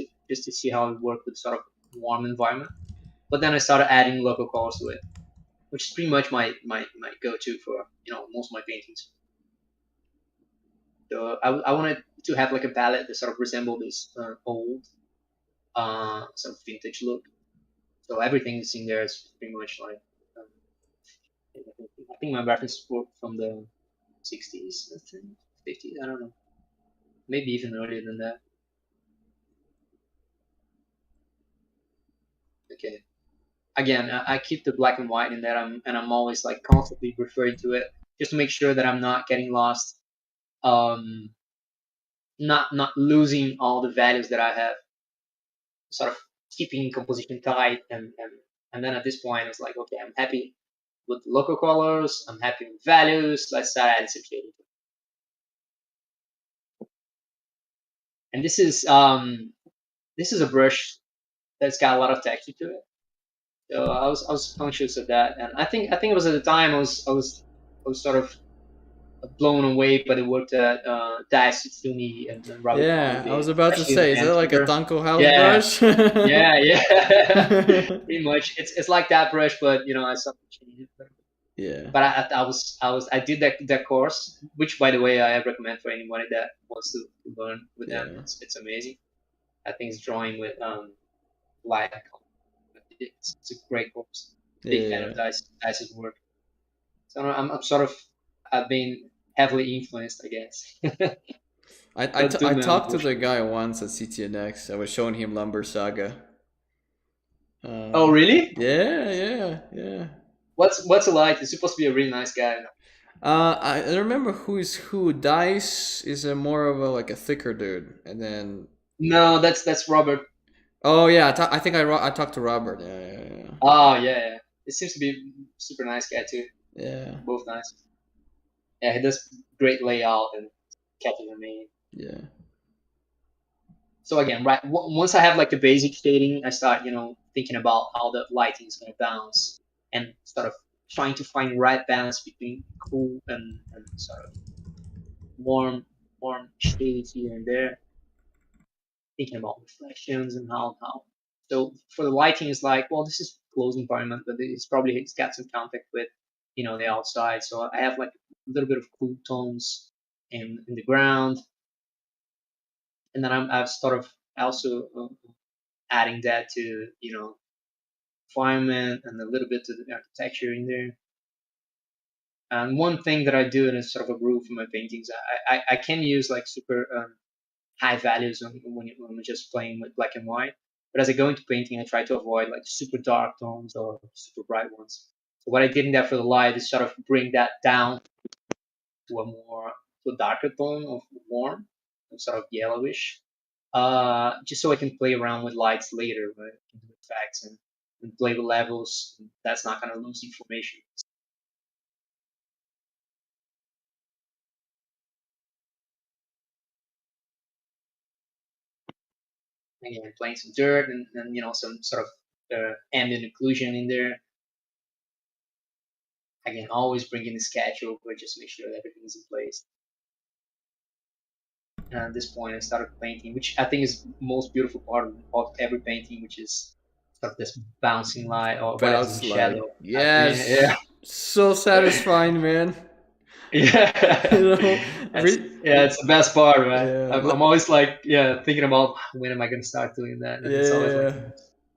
to see how it worked with sort of warm environment. But then I started adding local colors to it, which is pretty much my go-to for most of my paintings. So I wanted to have like a palette that sort of resembled this old sort of vintage look. So everything is in there is pretty much like um, I think my reference work from the 60s, I think 50s. I don't know, maybe even earlier than that. Okay. Again, I keep the black and white in there, and I'm always like constantly referring to it just to make sure that I'm not getting lost, um, not losing all the values that I have, sort of keeping composition tight, and then at this point it's like, okay, I'm happy with the local colors, I'm happy with values. Let's start adding some shading. And this is a brush that's got a lot of texture to it. So I was conscious of that, and I think it was at the time I was sort of blown away by the work that Dice Tsumi and Robbie Fong Yeah, I did, was about to especially the say, is that pen like a finger. Tanko house Yeah, brush? yeah, yeah. Pretty much, it's like that brush, but I sort of changed it. Yeah, But I did that course, which by the way I recommend for anybody that wants to learn with them. yeah, It's amazing. I think it's drawing with light. It's a great course. Big fan yeah. of Dice's work. So I'm sort of I've been heavily influenced, I guess. But do I my own talked to the version. guy once at CTNX. I was showing him Lumber Saga. Oh, really? Yeah, yeah, yeah. What's it like? He's supposed to be a really nice guy. I remember who is who. Dice is a more of a like a thicker dude, and then No, that's Robert. oh yeah, I think I talked to Robert. Yeah, yeah, Oh yeah, yeah. It seems to be super nice guy too. yeah, Both nice. Yeah, he does great layout and catches me. yeah, So again, right, once I have like the basic shading, I start thinking about how the lighting is going to bounce and sort of trying to find right balance between cool and sort of warm shades here and there. Thinking about reflections and how. So for the lighting, it's like, well, this is closed environment, but it's got some contact with the outside. So I have like a little bit of cool tones in the ground, and then I've sort of also adding that to environment and a little bit to the architecture in there. And one thing that I do, and it's sort of a rule for my paintings, I can use like super high values when I'm just playing with black and white. But as I go into painting, I try to avoid like super dark tones or super bright ones. So what I did in there for the light is sort of bring that down to a darker tone of warm, sort of yellowish, just so I can play around with lights later, right? Can do effects and play with levels. That's not going to lose information. Again, playing some dirt and some sort of ambient occlusion in there. Again, always bring in the sketch over, just make sure that everything is in place. And at this point, I started painting, which I think is most beautiful part of every painting, which is sort of this bouncing light or whatever's in Bounce the light. shadow at the end. Yeah, Yes. So satisfying, man. yeah. You know, It's the best part, right? yeah, I'm always like, yeah, thinking about when am I gonna start doing that, and it's always like yeah. the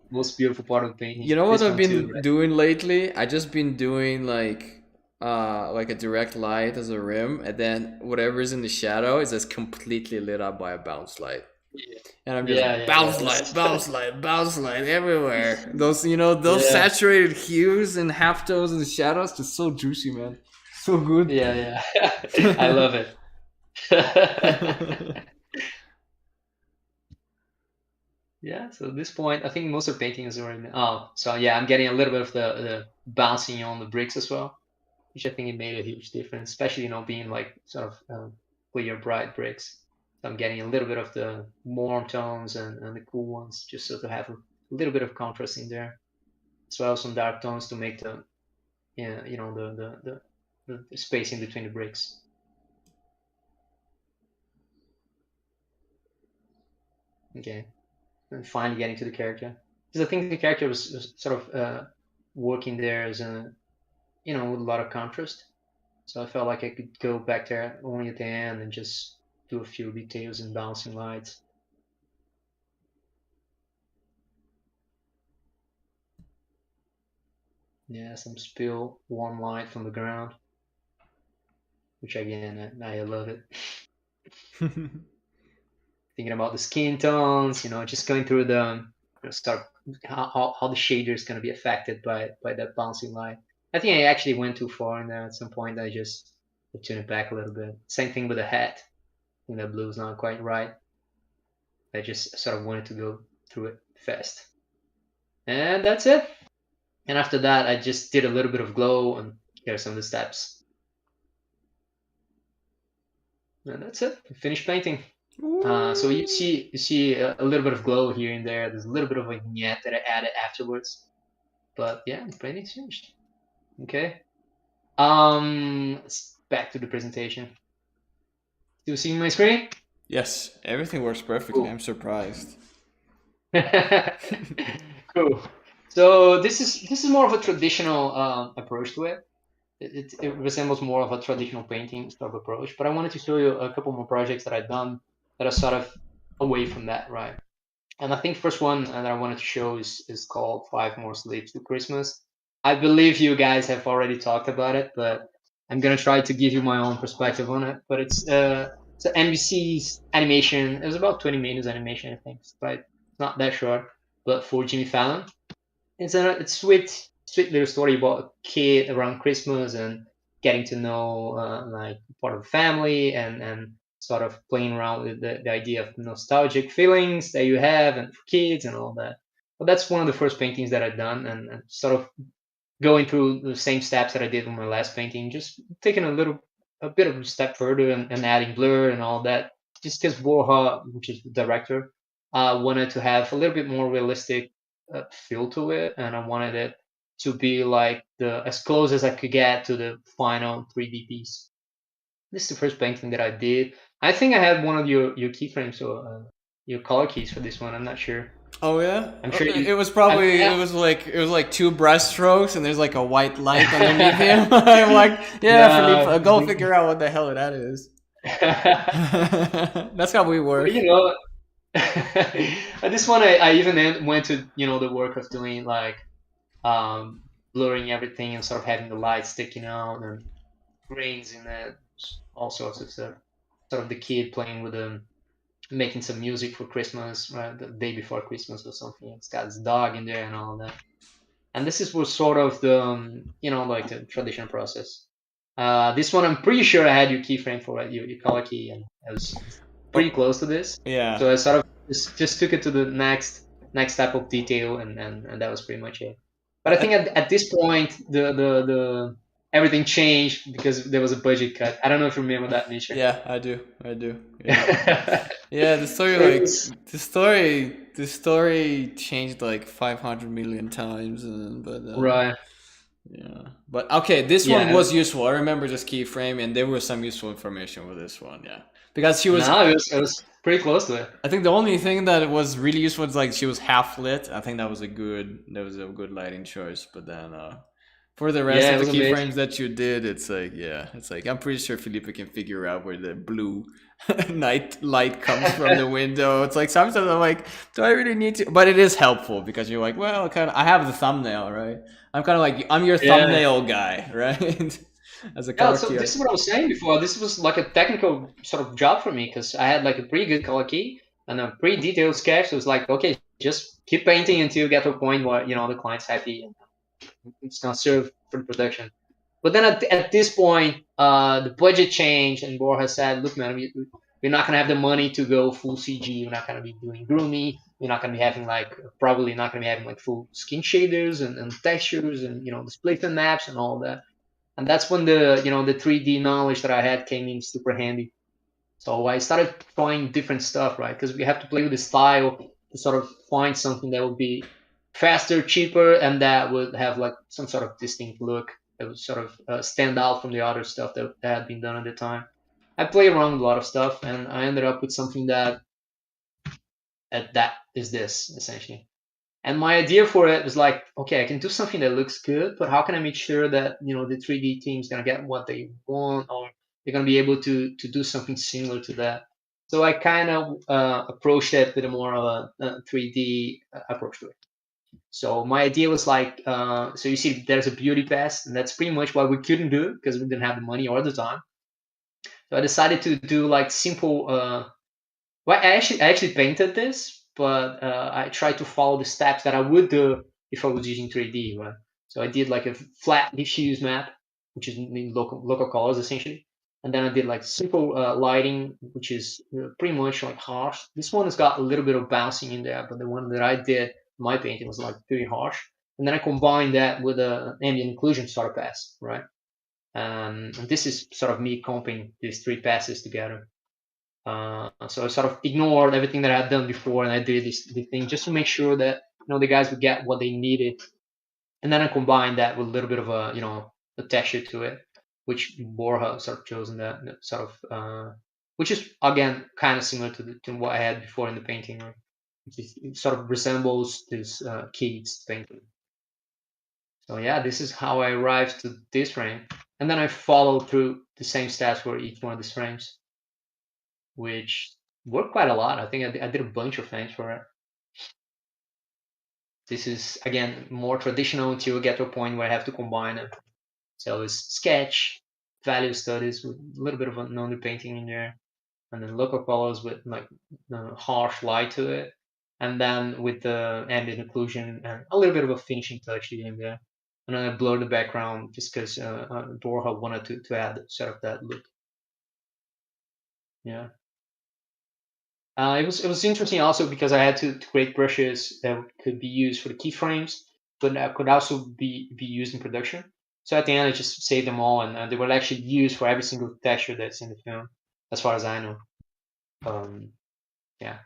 most beautiful part of painting. You know what This I've one too, been doing lately? I just been doing like a direct light as a rim, and then whatever is in the shadow is just completely lit up by a bounce light. right? And I'm just Yeah. This, bounce light everywhere. Those, you know, those yeah, saturated hues and half tones and shadows, just so juicy, man. So good. yeah. I love it. Yeah. So at this point, I think most of the painting is already. Oh, so yeah, I'm getting a little bit of the bouncing on the bricks as well, which I think it made a huge difference, especially being like sort of clear, bright bricks. So I'm getting a little bit of the warm tones and the cool ones, just so to have a little bit of contrast in there, as well as some dark tones to make the yeah, the space in between the bricks. Okay, and finally getting to the character, because I think the character was sort of working there as a with a lot of contrast. So I felt like I could go back there only at the end and just do a few details and bouncing lights. Yeah, some spill warm light from the ground, which again, I love it. Thinking about the skin tones, just going through the start how the shader is going to be affected by that bouncing light. I think I actually went too far in there at some point. I just tune it back a little bit. Same thing with the hat. I think that blue is not quite right. I just sort of wanted to go through it fast, and that's it. And after that, I just did a little bit of glow, and here's some of the steps, and that's it. Finished painting. So you see a little bit of glow here and there. There's a little bit of a vignette that I added afterwards. But yeah, the painting's finished. Okay. Back to the presentation. Do you see my screen? Yes, everything works perfectly. Cool. I'm surprised. Cool. So this is more of a traditional approach to it. It resembles more of a traditional painting sort of approach. But I wanted to show you a couple more projects that I've done that are sort of away from that, right? And I think first one that I wanted to show is called Five More Sleeps to Christmas. I believe you guys have already talked about it, but I'm gonna try to give you my own perspective on it. But it's an NBC's animation. It was about 20 minutes animation, I think. It's not that short, but for Jimmy Fallon. It's sweet little story about a kid around Christmas and getting to know like part of the family and sort of playing around with the idea of nostalgic feelings that you have and for kids and all that. But that's one of the first paintings that I've done and sort of going through the same steps that I did with my last painting, just taking a bit of a step further and adding blur and all that. Just because Borja, which is the director, wanted to have a little bit more realistic feel to it, and I wanted it to be like the as close as I could get to the final 3D piece. This is the first painting that I did. I think I had one of your keyframes or your color keys for this one. I'm not sure. Oh yeah, I'm sure you. it was probably Yeah. it was like two brush strokes, and there's like a white light underneath him. I'm like, yeah, Felipe, No. go figure out what the hell that is. That's how we Well, work. this one I even went to the work of doing like um, blurring everything and sort of having the light sticking out and grains in it, all sorts of stuff. Sort of the kid playing with them, making some music for Christmas, right, the day before Christmas or something. It's got his dog in there and all that. And was sort of the like the traditional process. This one I'm pretty sure I had your keyframe for it, your color key, and I was pretty Oh, close to this. yeah. So I sort of just took it to the next step of detail, and that was pretty much it. But I think at this point the everything changed because there was a budget cut. I don't know if you remember that, Misha. Yeah, I do. I do. Yeah. Yeah, So it was the story changed like 500 million times, but right. yeah. But okay, this one Yeah, was useful. I remember this keyframe, and there was some useful information with this one. Yeah. because she was. No, it was pretty close to it. I think the only thing that was really useful was like she was half lit. I think that was a good lighting choice. But then for the rest Yeah, of it the was keyframes amazing. that you did, it's like yeah, it's like I'm pretty sure Felipe can figure out where the blue night light comes from the window. It's like sometimes I'm like, do I really need to? But it is helpful because you're like, well, kind of, I have the thumbnail, right? I'm kind of like I'm your Yeah. thumbnail guy, right? As a Yeah, color so key this is artist. what I was saying before. This was like a technical sort of job for me because I had like a pretty good color key and a pretty detailed sketch. So it was like, okay, just keep painting until you get to a point where the client's happy and it's gonna serve for the production. But then at this point, the budget changed, and Borja said, "Look, man, we're not gonna have the money to go full CG. We're not gonna be doing grooming. We're not gonna be having like probably not gonna be having like full skin shaders and textures and the split and maps and all that." And that's when the 3D knowledge that I had came in super handy. So I started trying different stuff, right? Because we have to play with the style to sort of find something that would be faster, cheaper, and that would have like some sort of distinct look that would sort of stand out from the other stuff that had been done at the time. I play around with a lot of stuff, and I ended up with something that is this essentially. And my idea for it was like, okay, I can do something that looks good, but how can I make sure that the 3D team's gonna get what they want, or they're gonna be able to do something similar to that? So I kind of approached it with a more of a 3D approach to it. So my idea was like, so you see, there's a beauty pass, and that's pretty much what we couldn't do because we didn't have the money or the time. So I decided to do like simple. Well, I actually painted this, but I tried to follow the steps that I would do if I was using 3D, right? So I did like a flat diffuse map, which is in local colors essentially, and then I did like simple lighting, which is pretty much like harsh. This one has got a little bit of bouncing in there, but the one that I did my painting was like pretty harsh. And then I combined that with a ambient occlusion sort of pass, right? And this is sort of me comping these three passes together. So I sort of ignored everything that I had done before, and I did this thing just to make sure that the guys would get what they needed, and then I combined that with a little bit of a texture to it, which Borja sort of chosen that sort of, which is again kind of similar to what I had before in the painting, right? It sort of resembles this Keats painting. So yeah, this is how I arrived to this frame, and then I followed through the same steps for each one of these frames, which worked quite a lot. I think I did a bunch of things for it. This is again more traditional until you get to a point where I have to combine it. So it's sketch, value studies with a little bit of an underpainting in there, and then local colors with like harsh light to it, and then with the ambient occlusion and a little bit of a finishing touch here and there. And then I blur the background just because Borja wanted to add sort of that look. Yeah. It was interesting also because I had to create brushes that could be used for the keyframes, but that could also be used in production. So at the end, I just saved them all, and they were actually used for every single texture that's in the film, as far as I know. Um, yeah,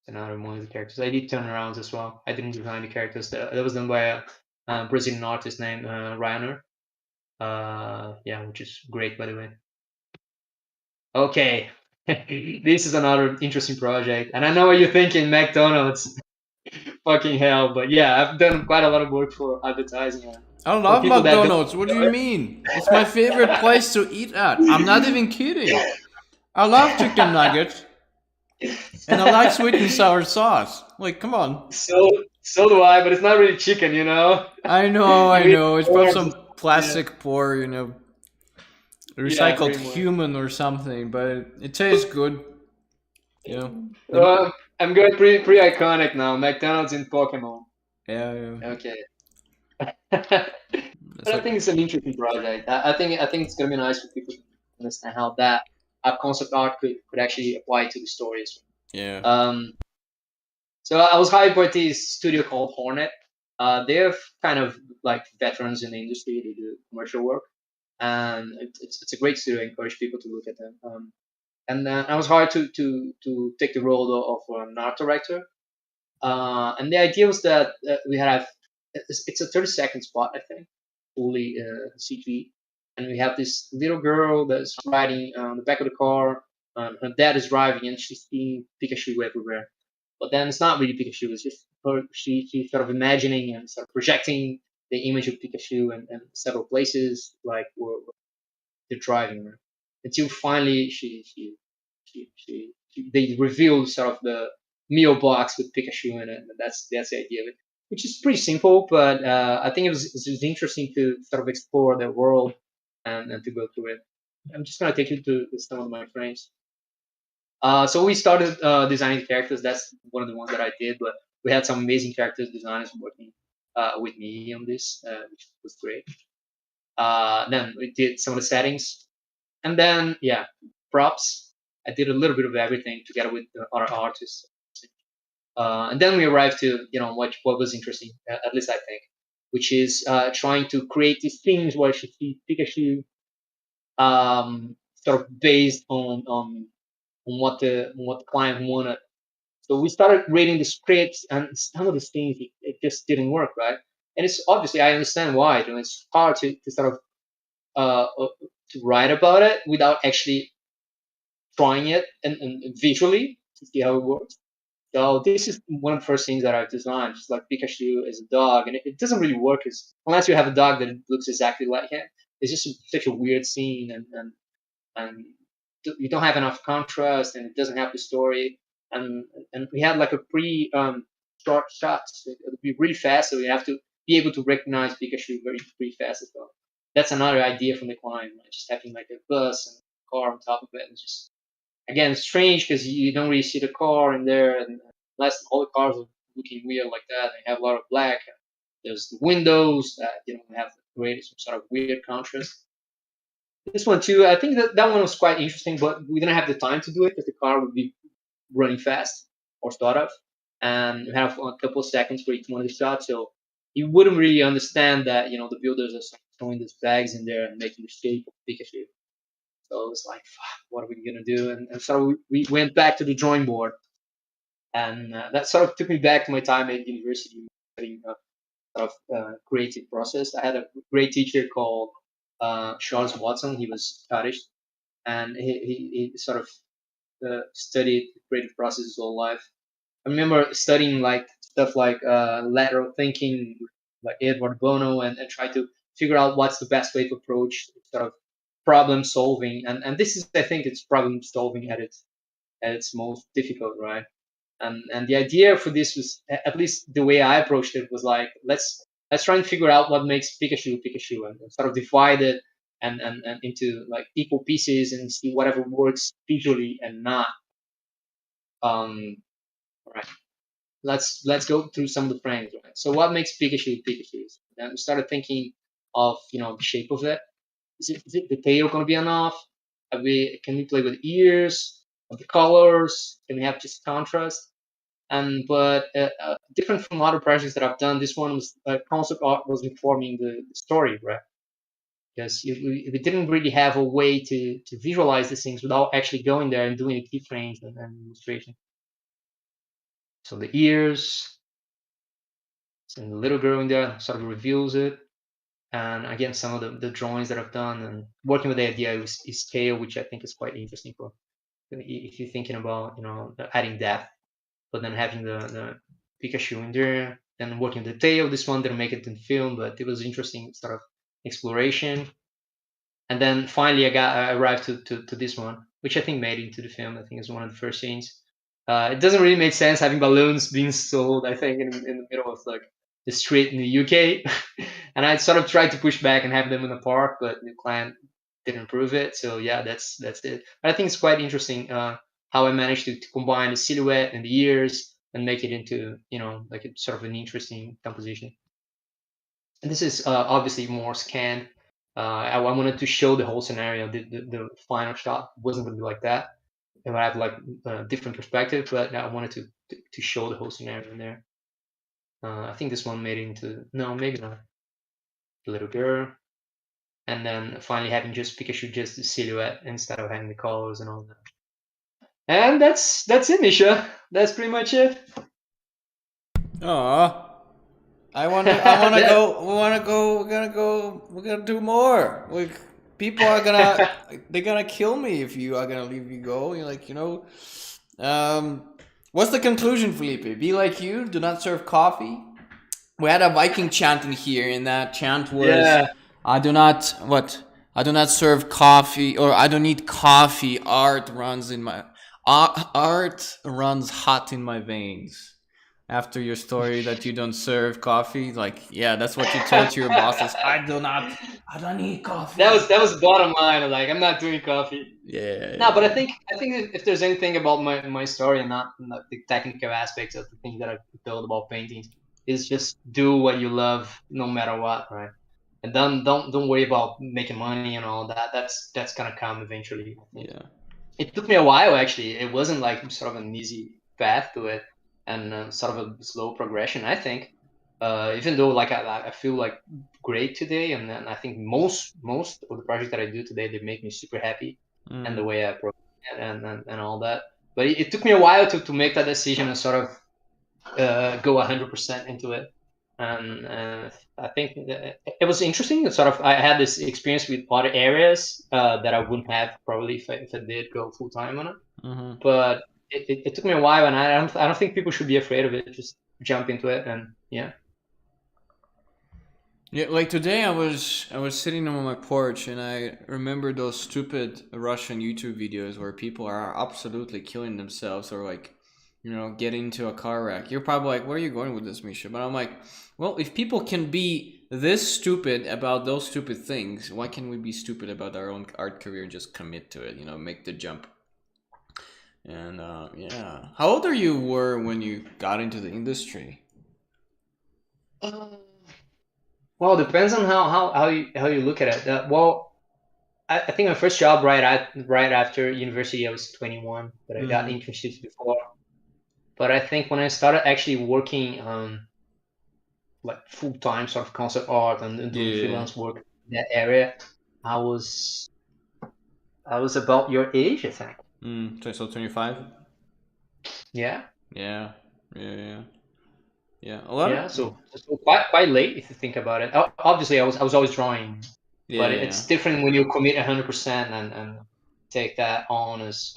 another one of the characters. I did turnarounds as well. I didn't design the characters. That was done by a Brazilian artist named Ryanair. Yeah, which is great, by the way. Okay, this is another interesting project, and I know what you're thinking, McDonald's. Fucking hell, but yeah, I've done quite a lot of work for advertising and I for love people that don't McDonald's. What do you mean? It's my favorite place to eat at. I'm not even kidding. I love chicken nuggets and I like sweet and sour sauce. Like, come on. so do I, but it's not really chicken, I know, I We know. It's from more some just yeah, plastic poor, yeah, recycled pretty much. human or something, but it tastes good. You know. The- Uh, I'm going pretty iconic now. McDonald's in Pokemon. yeah, yeah. Okay. But It's I like, think it's an interesting project. I think it's gonna be nice for people to understand how that concept art could actually apply to the stories. yeah. Um, So I was hired by this studio called Hornet. They're kind of like veterans in the industry. They do commercial work, and it's a great studio. I encourage people to look at them. And I was hired to take the role of an art director. And the idea was that we have it's a 30-second spot, I think, fully CG, and we have this little girl that's riding on the back of the car. Her dad is driving, and she's seeing Pikachu everywhere. But then it's not really Pikachu. It's just her. She's sort of imagining and sort of projecting the image of Pikachu and several places like where they're driving her, until finally they reveal sort of the meal box with Pikachu in it, and that's the idea of it, which is pretty simple, but I think it was interesting to sort of explore the world and to go through it. I'm just gonna take you to some of my frames. So we started designing characters. That's one of the ones that I did, but we had some amazing characters designers working with me on this, which was great. Then we did some of the settings, and then yeah, props. I did a little bit of everything together with the other artists, and then we arrived to what was interesting, at least I think, which is trying to create these things where she sees Pikachu, sort of based on what the client wanted. So we started reading the scripts, and some of the things it just didn't work, right? And it's obviously I understand why. It's hard to sort of to write about it without actually trying it and visually to see how it works. So this is one of the first things that I've designed, just like Pikachu as a dog, and it doesn't really work unless you have a dog that looks exactly like him. It's just such a weird scene, and you don't have enough contrast, and it doesn't have the story. And we had like a short shots. It'll be really fast, so we have to be able to recognize Pikachu very pretty fast as well. That's another idea from the client, right? Just having like a bus and a car on top of it, and just again strange because you don't really see the car in there, and unless all the cars are looking weird like that. They have a lot of black. There's the windows that have created some sort of weird contrast. This one too, I think that one was quite interesting, but we didn't have the time to do it because the car would be running fast or start off, and we have a couple of seconds for each one of the shots, so you wouldn't really understand that the builders are throwing these bags in there and making the shape of Pikachu. So it was like, fuck, what are we gonna do? And so we went back to the drawing board, and that sort of took me back to my time at university, studying sort of creative process. I had a great teacher called Charles Watson. He was Scottish, and he sort of studied creative process his whole life. I remember studying like stuff like lateral thinking, like Edward Bono, and try to figure out what's the best way to approach sort of problem solving. And this is, I think, it's problem solving at its most difficult, right? And the idea for this was, at least the way I approached it, was like, let's try and figure out what makes Pikachu Pikachu, and sort of divide it and into like equal pieces and see whatever works visually and not. All right, let's go through some of the frames. Right? So what makes Pikachu Pikachu? Then we started thinking of the shape of it. Is it the tail going to be enough? Can we play with ears, with the colors? Can we have just contrast? But different from other projects that I've done, this one was concept art was informing the story, right? Because we didn't really have a way to visualize these things without actually going there and doing the keyframes and illustration. So the ears, and the little girl in there sort of reveals it. And again, some of the drawings that I've done and working with the idea is scale, which I think is quite interesting for if you're thinking about adding depth, but then having the Pikachu in there, then working with the tail. This one didn't make it in film, but it was interesting sort of exploration. And then finally, I arrived to this one, which I think made it into the film. I think it's one of the first scenes. It doesn't really make sense having balloons being sold, I think, in the middle of like the street in the UK. And I sort of tried to push back and have them in the park, but the client didn't approve it. So yeah, that's it. But I think it's quite interesting how I managed to combine the silhouette and the ears and make it into like a sort of an interesting composition. And this is obviously more scanned. I wanted to show the whole scenario. The final shot wasn't going to be like that. It would have like a different perspective, but I wanted to show the whole scenario in there. I think this one made it into, no, maybe not. The little girl, and then finally having just Pikachu, just the silhouette instead of having the colors and all that. And that's it, Misha. That's pretty much it. Aw. I wanna go. We wanna go. We're gonna go. We're gonna do more. people are gonna they're gonna kill me if you are gonna leave me go. You're like, what's the conclusion, Felipe? Be like you. Do not serve coffee. We had a Viking chant in here, and that chant was, Yeah. "I do not what? I do not serve coffee, or I don't need coffee. Art runs hot in my veins." After your story that you don't serve coffee, like, yeah, that's what you told to your bosses. I don't need coffee. That was bottom line. Like, I'm not doing coffee. Yeah, No, but yeah, I think if there's anything about my story and not the technical aspects of the things that I told about paintings, is just do what you love no matter what, right? And don't worry about making money and all that. That's gonna come eventually, I think. yeah. It took me a while, actually. It wasn't like sort of an easy path to it, and sort of a slow progression, I think. Even though like I feel like great today, and then I think most of the projects that I do today, they make me super happy, and the Mm, way I program it and all that. But it took me a while to make that decision and sort of go 100% into it. And I think it was interesting. Sort of, I had this experience with other areas that I wouldn't have probably if I did go full time on it. mm-hmm. But it took me a while, and I don't think people should be afraid of it. Just jump into it, and yeah. Yeah, like today I was sitting on my porch and I remember those stupid Russian YouTube videos where people are absolutely killing themselves or like, get into a car wreck. You're probably like, where are you going with this, Misha? But I'm like, well, if people can be this stupid about those stupid things, why can't we be stupid about our own art career and just commit to it, make the jump? And yeah. How old are you were when you got into the industry? Uh, well, depends on how you look at it. Well, I think my first job right after university, I was 21, but I got Mm-hmm. internships before. But I think when I started actually working like full time sort of concept art and doing Yeah. freelance work in that area, I was I was about your age, I think. So 25? Yeah, Yeah. Yeah, yeah. Yeah. A lot of yeah. So quite late if you think about it. Obviously, I was always drawing, yeah, but yeah. it's different when you commit 100% and take that on as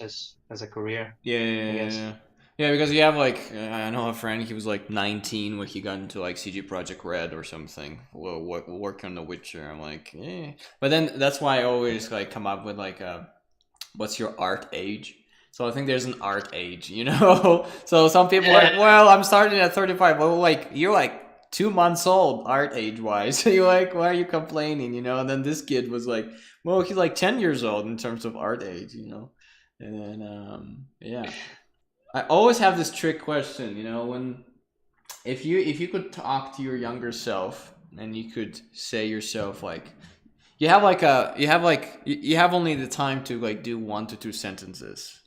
a career, Yeah, yeah, I yeah, guess. yeah. Yeah, because you have like I know a friend. He was like 19 when he got into like CG Project Red or something. Well, work on The Witcher. I'm like, yeah. But then that's why I always like come up with like, what's your art age? So I think there's an art age. So some people are like, well, I'm starting at 35. Well, like you're like 2 months old art age wise. So you're like, why are you complaining? And then this kid was like, well, he's like 10 years old in terms of art age. And then yeah. I always have this trick question, when if you could talk to your younger self and you could say yourself like you have only the time to like do 1 to 2 sentences.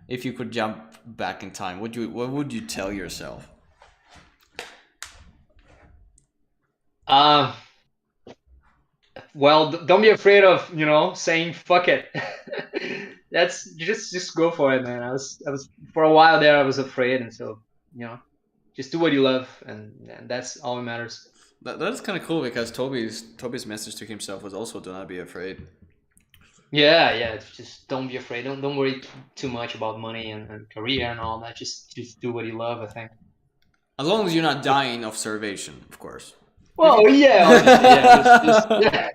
If you could jump back in time, what would you tell yourself? Um, well, don't be afraid of saying fuck it. That's just go for it, man. I was for a while there. I was afraid, and so you know, just do what you love, and that's all that matters. That's kind of cool because Toby's message to himself was also do not be afraid. Yeah, yeah. It's just don't be afraid. Don't worry too much about money and career and all that. Just do what you love, I think. As long as you're not dying of starvation, of course. If Well, you yeah, obviously, yeah. Just yeah.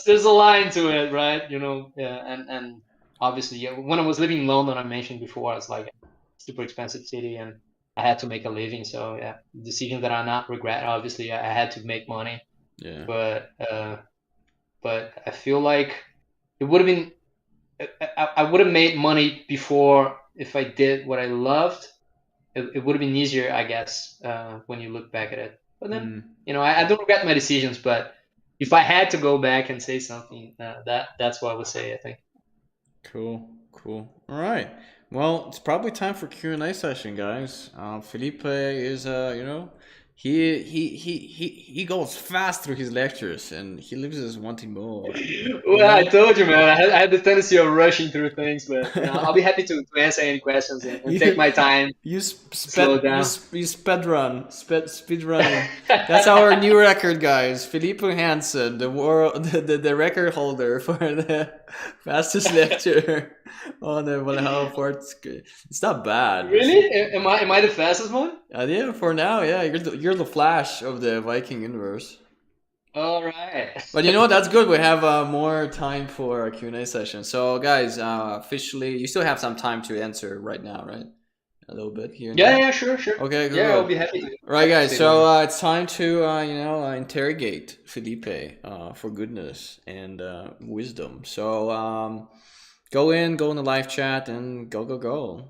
There's a line to it, right? Yeah, and obviously, yeah, when I was living in London, I mentioned before, it's like a super expensive city, and I had to make a living. So yeah, decision that I not regret. Obviously, I had to make money, yeah. but I feel like it would have been I would have made money before if I did what I loved. It would have been easier, I guess, when you look back at it. But then, Mm. I don't regret my decisions. But if I had to go back and say something, that's what I would say, I think. Cool, cool. All right. Well, it's probably time for Q&A session, guys. Felipe is, he goes fast through his lectures, and he leaves us wanting more. You Well, I know. told you, man. I had the tendency of rushing through things, but I'll be happy to answer any questions and take you my time, slow down. you speed running. That's our new record, guys. Felipe Hansen, the world the record holder for the fastest lecture on the Valhalla Fort. It's not bad. Really? Am I the fastest one? Yeah, for now, yeah, you're the Flash of the Viking universe. All right. But you know what? That's good. We have more time for a Q&A session. So, guys, officially, you still have some time to answer right now, right? A little bit here and Yeah, there. yeah, sure, sure. Okay, Yeah, I'll good. be happy to. Right, Happy to guys. stay So longer. it's time to interrogate Felipe for goodness and wisdom. So go in the live chat, and go.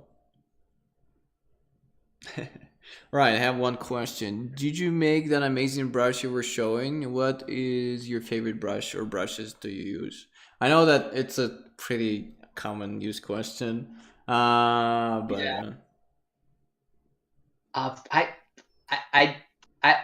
Right, I have one question. Did you make that amazing brush you were showing? What is your favorite brush or brushes do you use? I know that it's a pretty common use question, but Yeah. Uh, I,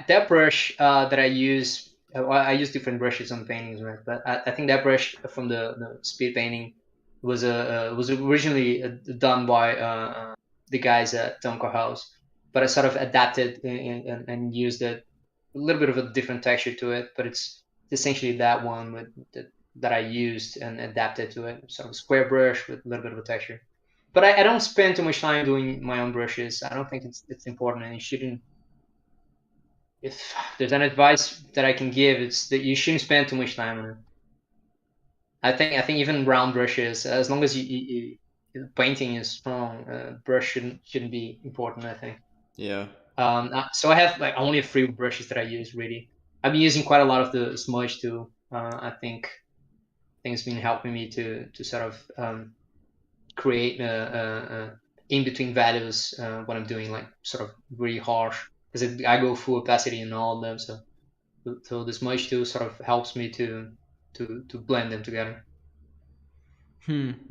that brush that I use. Well, I use different brushes on paintings, right? But I think that brush from the speed painting was originally done by the guys at Tonka House, but I sort of adapted and used a little bit of a different texture to it. But it's essentially that one that I used and adapted to it, sort of square brush with a little bit of a texture. But I don't spend too much time doing my own brushes. I don't think it's important, and you shouldn't. If there's an advice that I can give, it's that you shouldn't spend too much time on it. I think even brown brushes, as long as painting is strong, brush shouldn't be important. I think. yeah. So I have like only a few brushes that I use really. I've been using quite a lot of the smudge too. I think things been helping me to sort of create in between values when I'm doing like sort of really harsh because I go full opacity in all of them. So this smudge too sort of helps me to blend them together.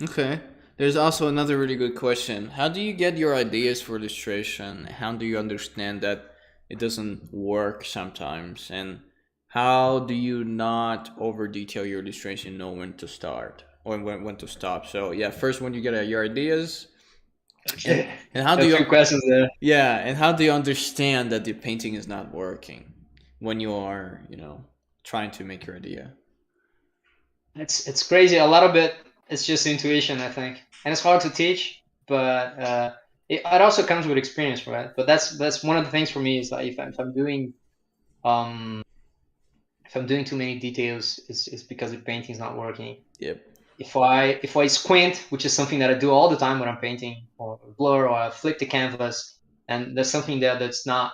Okay. There's also another really good question. How do you get your ideas for illustration? How do you understand that it doesn't work sometimes? And how do you not over detail your illustration, know when to start or when to stop? So yeah, first when you get your ideas, and Okay. and how do A you few questions there. yeah, and how do you understand that the painting is not working when you are, trying to make your idea? It's crazy. A lot of it it's just intuition, I think, and it's hard to teach, but it also comes with experience, right? But that's one of the things for me is like um if I'm doing too many details, it's because the painting's not working. Yep. If I squint, which is something that I do all the time when I'm painting, or blur, or I flip the canvas, and there's something there that's not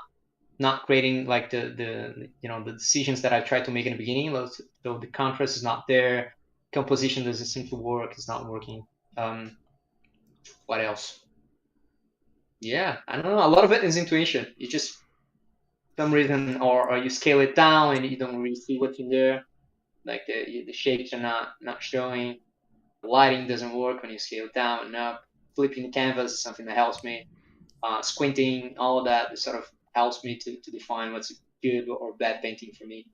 creating like the decisions that I tried to make in the beginning. So the contrast is not there, composition doesn't seem to work, it's not working. What else? Yeah, I don't know. A lot of it is intuition. You just some reason, or you scale it down and you don't really see what's in there. Like the shapes are not showing. The lighting doesn't work when you scale down and up. Flipping the canvas is something that helps me. Squinting, all of that sort of helps me to define what's a good or bad painting for me.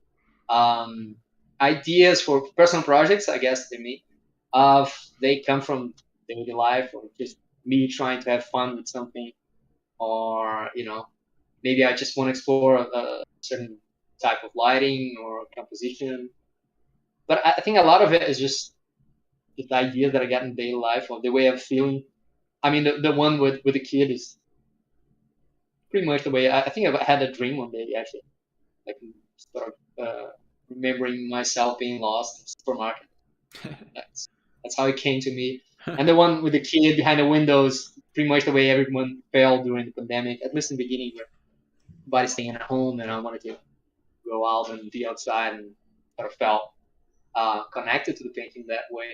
Um, Ideas for personal projects, I guess, to me, they come from daily life or just me trying to have fun with something, or maybe I just want to explore a certain type of lighting or composition. But I think a lot of it is just ideas that I get in daily life or the way I'm feeling. I mean, the one with the kid is pretty much the way I think I've had a dream one day actually, like sort of remembering myself being lost in the supermarket. That's how it came to me. And the one with the kid behind the windows, pretty much the way everyone felt during the pandemic, at least in the beginning, where everybody's staying at home, and I wanted to go out and be outside, and sort of felt connected to the painting that way.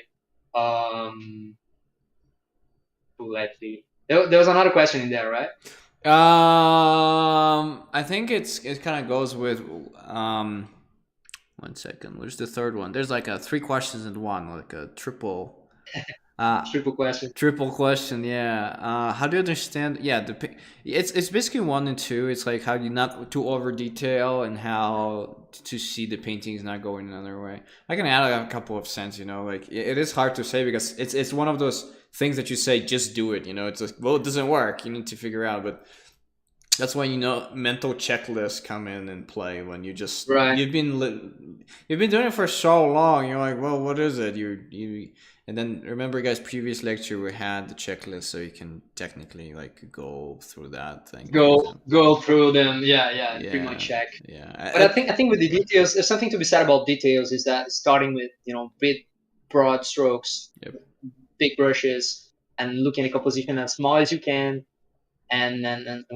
Um, let's see. There was another question in there, right? I think it kind of goes with um. One second. Where's the third one? There's like a three questions in one, like a triple. Uh, Triple question. Triple question, yeah. How do you understand? Yeah, it's basically one and two. It's like how you not to over detail and how to see the paintings not going another way. I can add a couple of cents, like it is hard to say because it's one of those things that you say just do it. It's like, well, it doesn't work. You need to figure out, but that's when mental checklists come in and play when Right. you've been doing it for so long. You're like, well, what is it? You and then remember, guys, previous lecture we had the checklist, so you can technically like go through that thing. For example, Go through them. Yeah, yeah, and pretty much yeah, check. yeah, But I think with the details, there's something to be said about details. Is that starting with big broad strokes, yep, big brushes, and looking at composition as small as you can, and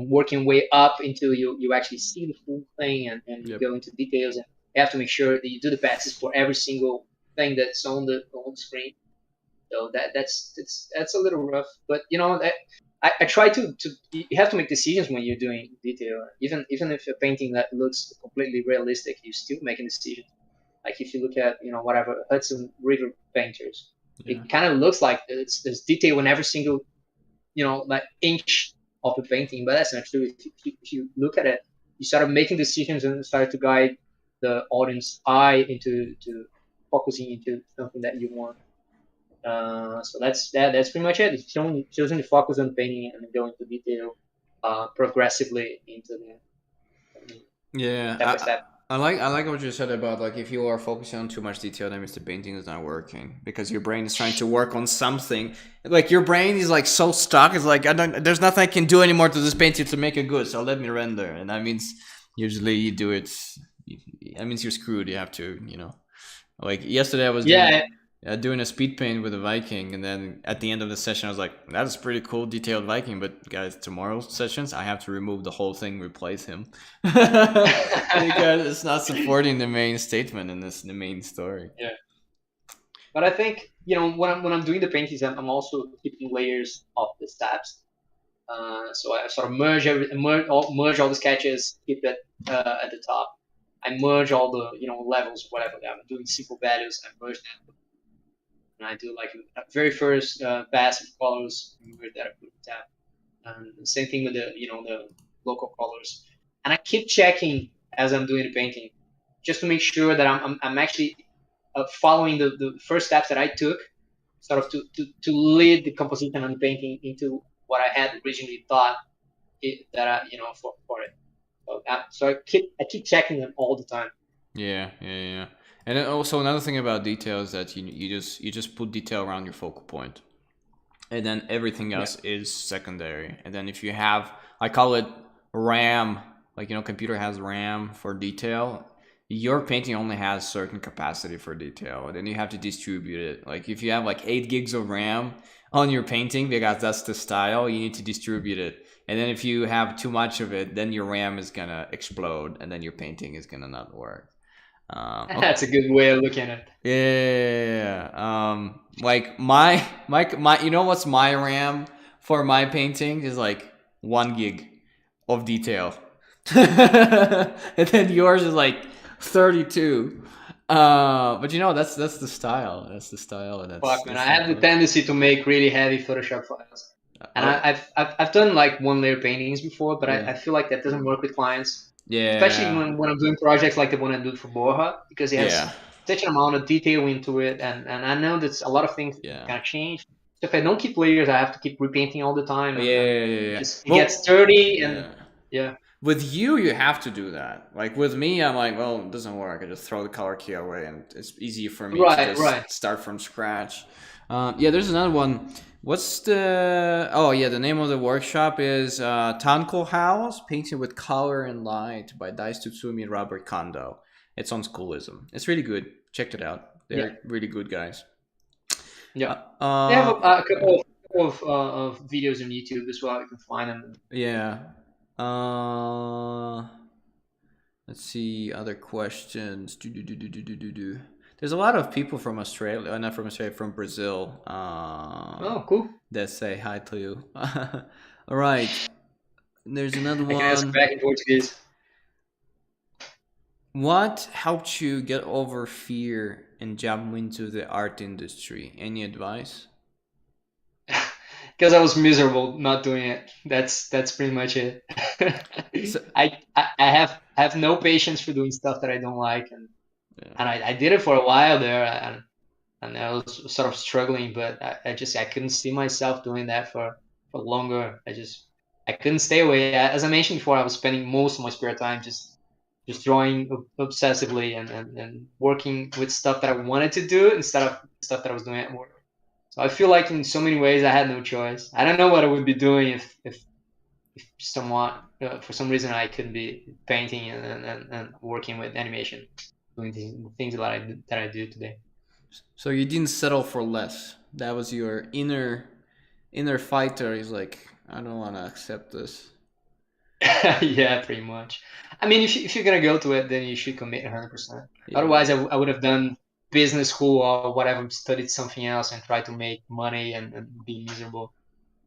working way up until you actually see the full thing, and you yep, go into details, and you have to make sure that you do the passes for every single thing that's on the screen. So that's a little rough, but I try to you have to make decisions when you're doing detail. Even if a painting that looks completely realistic, you still making decisions. Like if you look at whatever Hudson River painters, yeah, it kind of looks like there's detail in every single like inch of the painting, but that's not true. If you look at it, you start making decisions and start to guide the audience eye into to focusing into something that you want. So that's pretty much it. It's choosing to focus on painting and go into detail progressively into the step by yeah. step. I like what you said about like if you are focusing on too much detail, that means the painting is not working because your brain is trying to work on something. Like your brain is like so stuck. It's like there's nothing I can do anymore to this painting to make it good. So let me render, and that means usually you do it. That means you're screwed. You have to, Like yesterday, I was Yeah, doing a speed paint with a Viking, and then at the end of the session, I was like, "That is pretty cool, detailed Viking." But guys, tomorrow's sessions, I have to remove the whole thing, replace him, because it's not supporting the main statement in the main story. yeah. But I think when I'm doing the paintings, I'm also keeping layers of the steps. So I sort of merge all the sketches, keep it at the top. I merge all the levels, whatever. I'm doing simple values. I merge that, and I do like a very first pass of colors. Merge that, I put the tab. And the same thing with the local colors. And I keep checking as I'm doing the painting, just to make sure that I'm actually following the first steps that I took, sort of to lead the composition and the painting into what I had originally thought that for it. So I keep checking them all the time. Yeah, yeah, yeah. And then also another thing about detail is that you just put detail around your focal point, and then everything Yeah. else is secondary. And then if you have, I call it RAM, like computer has RAM for detail. Your painting only has certain capacity for detail, and then you have to distribute it. Like if you have like 8 gigs of RAM on your painting because that's the style, you need to distribute it. And then if you have too much of it, then your RAM is gonna explode, and then your painting is gonna not work. Okay. That's a good way of looking at it. Yeah. Like my what's my RAM for my painting is like 1 gig of detail. And then yours is like 32. But that's the style. That's the style, and Fuck, man, I that's the have the approach. tendency to make really heavy Photoshop files, and Oh I've done like one layer paintings before, but I yeah. feel like that doesn't work with clients, especially Yeah. when I'm doing projects like the one I do for Borja, because it Yeah. has such an amount of detail into it, and I know that a lot of things Yeah. gonna change. So if I don't keep layers, I have to keep repainting all the time, Yeah, and yeah, yeah, it yeah. just it gets Well, dirty, and yeah. yeah, With you have to do that. Like with me, I'm like, well, it doesn't work. I just throw the color key away, and it's easier for me to right, right. just start from scratch. Yeah, there's another one. What's the? Oh yeah, the name of the workshop is Tanko House, painting with color and light by Dice Tutsumi and Robert Kondo. It's on Schoolism. It's really good. Check it out. Yeah, They're really good guys. yeah. Uh, They have a yeah. couple of videos on YouTube as well. You can find them. Yeah. Uh, Let's see other questions. Do. There's a lot of people from Australia, not from Australia, from Brazil, Oh, cool. that say hi to you. All right. There's another I can ask one. back in Portuguese. What helped you get over fear and jump into the art industry? Any advice? because I was miserable not doing it. That's pretty much it. So, I have no patience for doing stuff that I don't like, yeah. and I did it for a while there, and I was sort of struggling, but I couldn't see myself doing that for longer. I couldn't stay away. As I mentioned before, I was spending most of my spare time just drawing obsessively and working with stuff that I wanted to do instead of stuff that I was doing at work. So I feel like in so many ways I had no choice. I don't know what I would be doing if somewhat for some reason I couldn't be painting and working with animation, doing the things that I do today. So you didn't settle for less. That was your inner fighter. He's like, I don't want to accept this. Yeah, pretty much. I mean, if you're gonna go to it, then you should commit 100%. Yeah, Otherwise, I would have done business school or whatever, studied something else and tried to make money and be miserable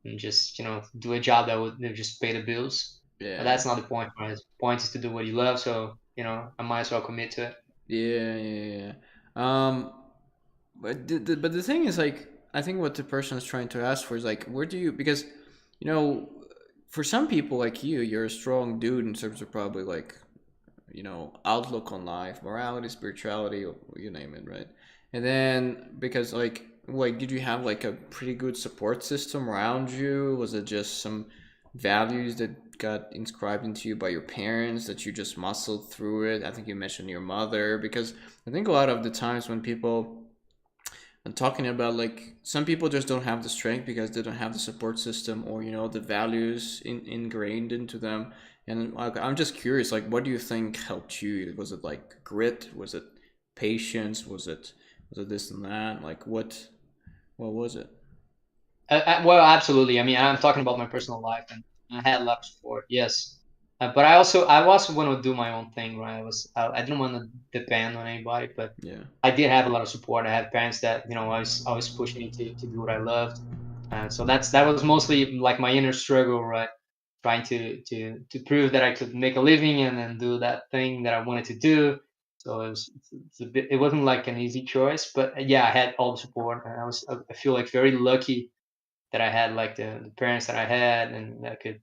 and just, do a job that would just pay the bills. But yeah, that's not the point, right? The point is to do what you love, so, I might as well commit to it. yeah, yeah, yeah. Um, but the thing is, like, I think what the person is trying to ask for is like, where do you, because, you know, for some people like you're a strong dude in terms of probably like, outlook on life, morality, spirituality, or you name it, right? And then because like did you have like a pretty good support system around you? Was it just some values that got inscribed into you by your parents that you just muscled through it? I think you mentioned your mother, because I think a lot of the times when people, I'm talking about, like, some people just don't have the strength because they don't have the support system, or the values ingrained into them. And like, I'm just curious, like, what do you think helped you? Was it like grit? Was it patience? Was it this and that? Like, what was it? Well, absolutely. I mean, I'm talking about my personal life, and I had a lot of support, yes. But I also want to do my own thing, right? I didn't want to depend on anybody, but Yeah. I did have a lot of support. I had parents that always pushed me to do what I loved, and so that was mostly like my inner struggle, right? Trying to prove that I could make a living and then do that thing that I wanted to do. So it wasn't like an easy choice, but yeah, I had all the support, and I feel like very lucky that I had, like the parents that I had, and that could,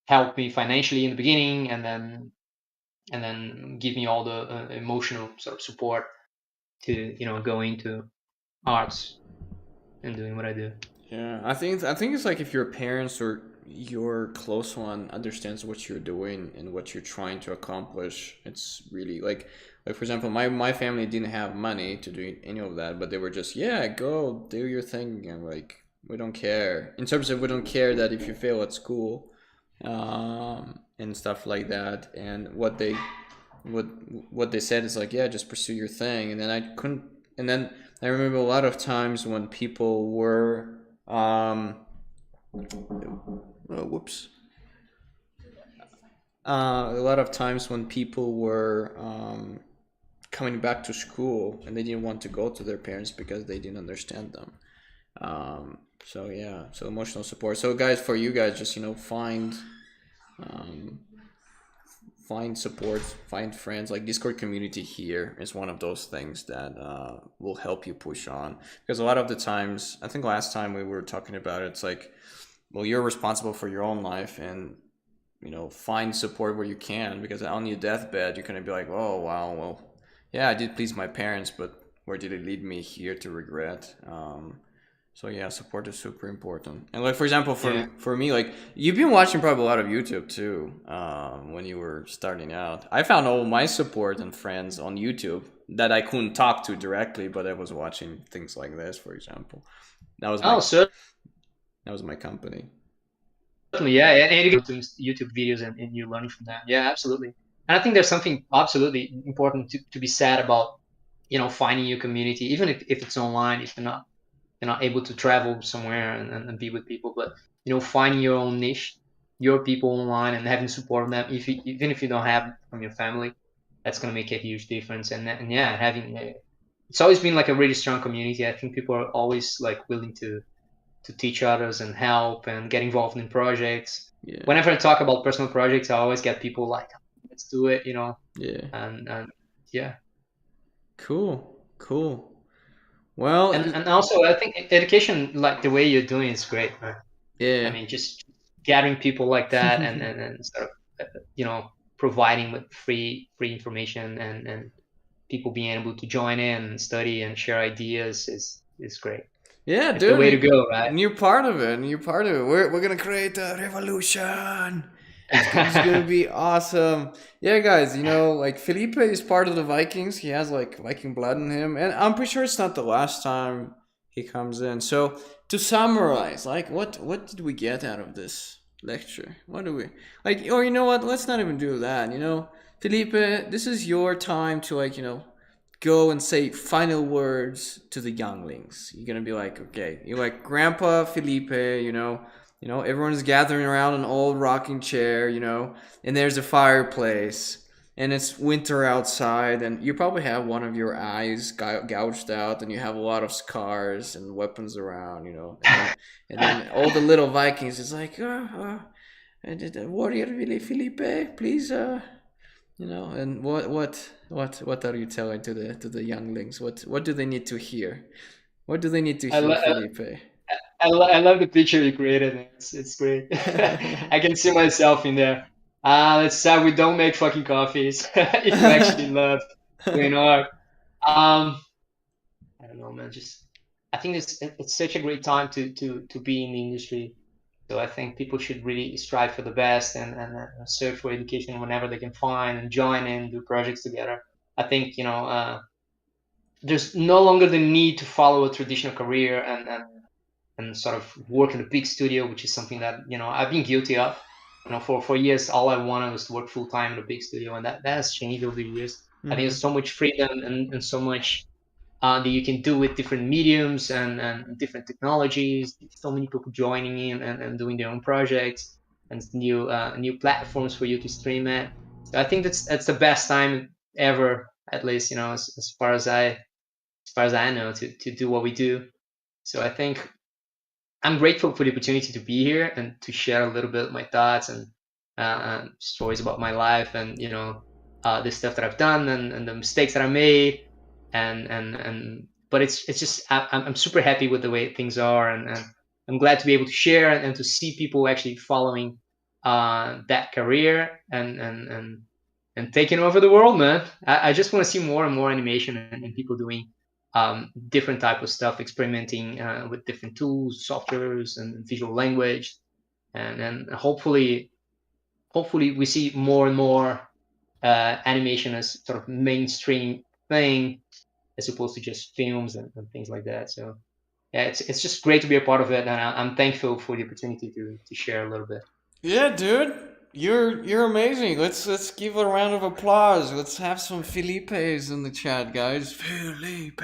help me financially in the beginning, and then give me all the emotional sort of support to go into arts and doing what I do. Yeah, I think it's like if your parents or your close one understands what you're doing and what you're trying to accomplish, it's really like for example, my family didn't have money to do any of that, but they were just, yeah, go do your thing, and like, we don't care. In terms of, we don't care that if you fail at school, and stuff like that. And what what they said is like, yeah, just pursue your thing. And then I couldn't. And then I remember a lot of times when people were, oh, whoops. A lot of times when people were, coming back to school and they didn't want to go to their parents because they didn't understand them. So yeah, so emotional support. So guys, for you guys, just um, find support, find friends. Like, Discord community here is one of those things that will help you push on. Because a lot of the times, I think last time we were talking about it, it's like, well, you're responsible for your own life, and find support where you can, because on your deathbed you're gonna be like, oh wow, well, yeah, I did please my parents, but where did it lead me here to regret? So yeah, support is super important. And like, for example, Yeah. for me, like, you've been watching probably a lot of YouTube too, when you were starting out. I found all my support and friends on YouTube that I couldn't talk to directly, but I was watching things like this, for example. That was my Oh, that was my company. certainly, yeah, and you go to YouTube videos and you're learning from that. Yeah, absolutely. And I think there's something absolutely important to be said about finding your community, even if it's online, if you're not able to travel somewhere and be with people, but finding your own niche, your people online, and having support of them, even if you don't have from your family, that's going to make a huge difference. And yeah, having it's always been like a really strong community. I think people are always like willing to teach others and help and get involved in projects. Yeah, Whenever I talk about personal projects, I always get people like, let's do it. yeah. And yeah. Cool, cool. Well, And also, I think education, like the way you're doing, is great, man. I yeah. mean, just gathering people like that, and sort of you know providing with free information, and people being able to join in and study and share ideas is great. Yeah, It's the dude, way to go, right? and you're part of it. And you're part of it. We're gonna create a revolution. It's gonna be awesome. Yeah, guys, like Felipe is part of the Vikings. He has like Viking blood in him, and I'm pretty sure it's not the last time he comes in. So to summarize, like, what did we get out of this lecture? What do we like? Or you know what? Let's not even do that. Felipe, this is your time to go and say final words to the younglings. You're gonna be like, okay, you're like Grandpa Felipe, everyone's gathering around an old rocking chair, and there's a fireplace, and it's winter outside, and you probably have one of your eyes gouged out, and you have a lot of scars and weapons around, and then all the little Vikings is like, warrior Felipe, please, and what are you telling to the younglings? What do they need to hear? What do they need to I, hear, lo- Felipe? I love the picture you created. Man. It's great. I can see myself in there. Let's say we don't make fucking coffees. If you actually love doing art, um, I don't know, man. Just I think it's such a great time to be in the industry. So I think people should really strive for the best, and search for education whenever they can find, and join in, do projects together. I think there's no longer the need to follow a traditional career, and sort of work in a big studio, which is something that I've been guilty of. For years, all I wanted was to work full time in a big studio, and that has changed over the years. I think there's Hmm. so much freedom, and so much that you can do with different mediums, and different technologies. So many people joining in, and doing their own projects, and new platforms for you to stream at. So I think that's the best time ever, at least as far as I know, to do what we do. So I think I'm grateful for the opportunity to be here and to share a little bit of my thoughts, and stories about my life, and the stuff that I've done, and the mistakes that I made, but it's just I'm super happy with the way things are, and I'm glad to be able to share, and to see people actually following that career, and taking over the world, man. I just want to see more and more animation, and people doing different type of stuff, experimenting with different tools, softwares, and visual language, and hopefully we see more and more animation as sort of mainstream thing, as opposed to just films, and things like that. So yeah, it's just great to be a part of it, and I'm thankful for the opportunity to share a little bit. Yeah, dude, you're amazing. Let's give a round of applause. Let's have some Felipes in the chat, guys. Felipe.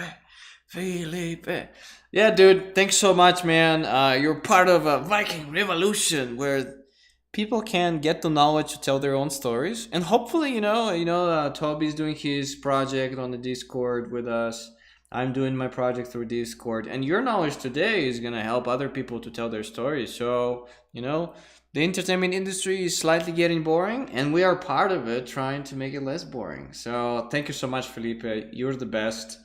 Yeah, dude, thanks so much, man. You're part of a Viking revolution where people can get the knowledge to tell their own stories, and hopefully, Toby's doing his project on the Discord with us. I'm doing my project through Discord, and your knowledge today is gonna help other people to tell their stories. So, the entertainment industry is slightly getting boring, and we are part of it, trying to make it less boring. So, thank you so much, Felipe. You're the best.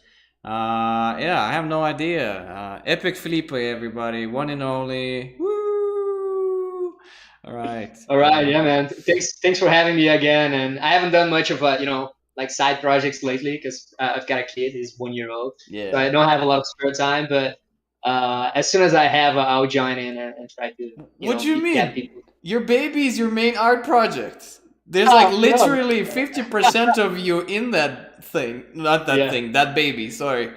Yeah, I have no idea. Epic Felipe, everybody, one and only. Woo! All right. All right, yeah, man. Thanks for having me again. And I haven't done much of like side projects lately, because I've got a kid. He's 1 year old, so I Yeah. don't have a lot of spare time. But as soon as I have, I'll join in, and try to What do you get mean? people. Your baby is your main art project. There's like Oh no, literally 50% of you in that thing. Not that yeah. thing, that baby, sorry.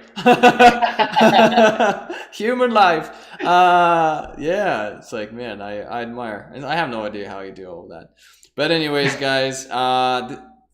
Human life. Yeah, it's like, man, I admire. And I have no idea how you do all that. But, anyways, guys,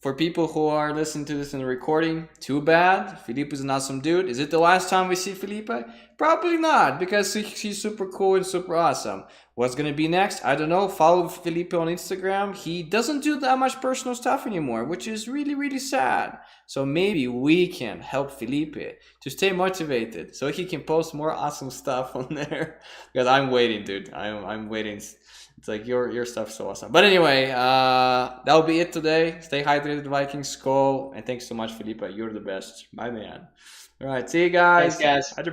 for people who are listening to this in the recording, too bad. Felipe is an awesome dude. Is it the last time we see Felipe? Probably not, because he's super cool and super awesome. What's gonna be next? I don't know. Follow Felipe on Instagram. He doesn't do that much personal stuff anymore, which is really, really sad. So maybe we can help Felipe to stay motivated so he can post more awesome stuff on there. Because I'm waiting, dude. I'm waiting. It's like your stuff's so awesome. But anyway, that'll be it today. Stay hydrated, Viking Skull, and thanks so much, Felipe. You're the best. Bye, man. All right, see you Thanks, guys. guys. Bye.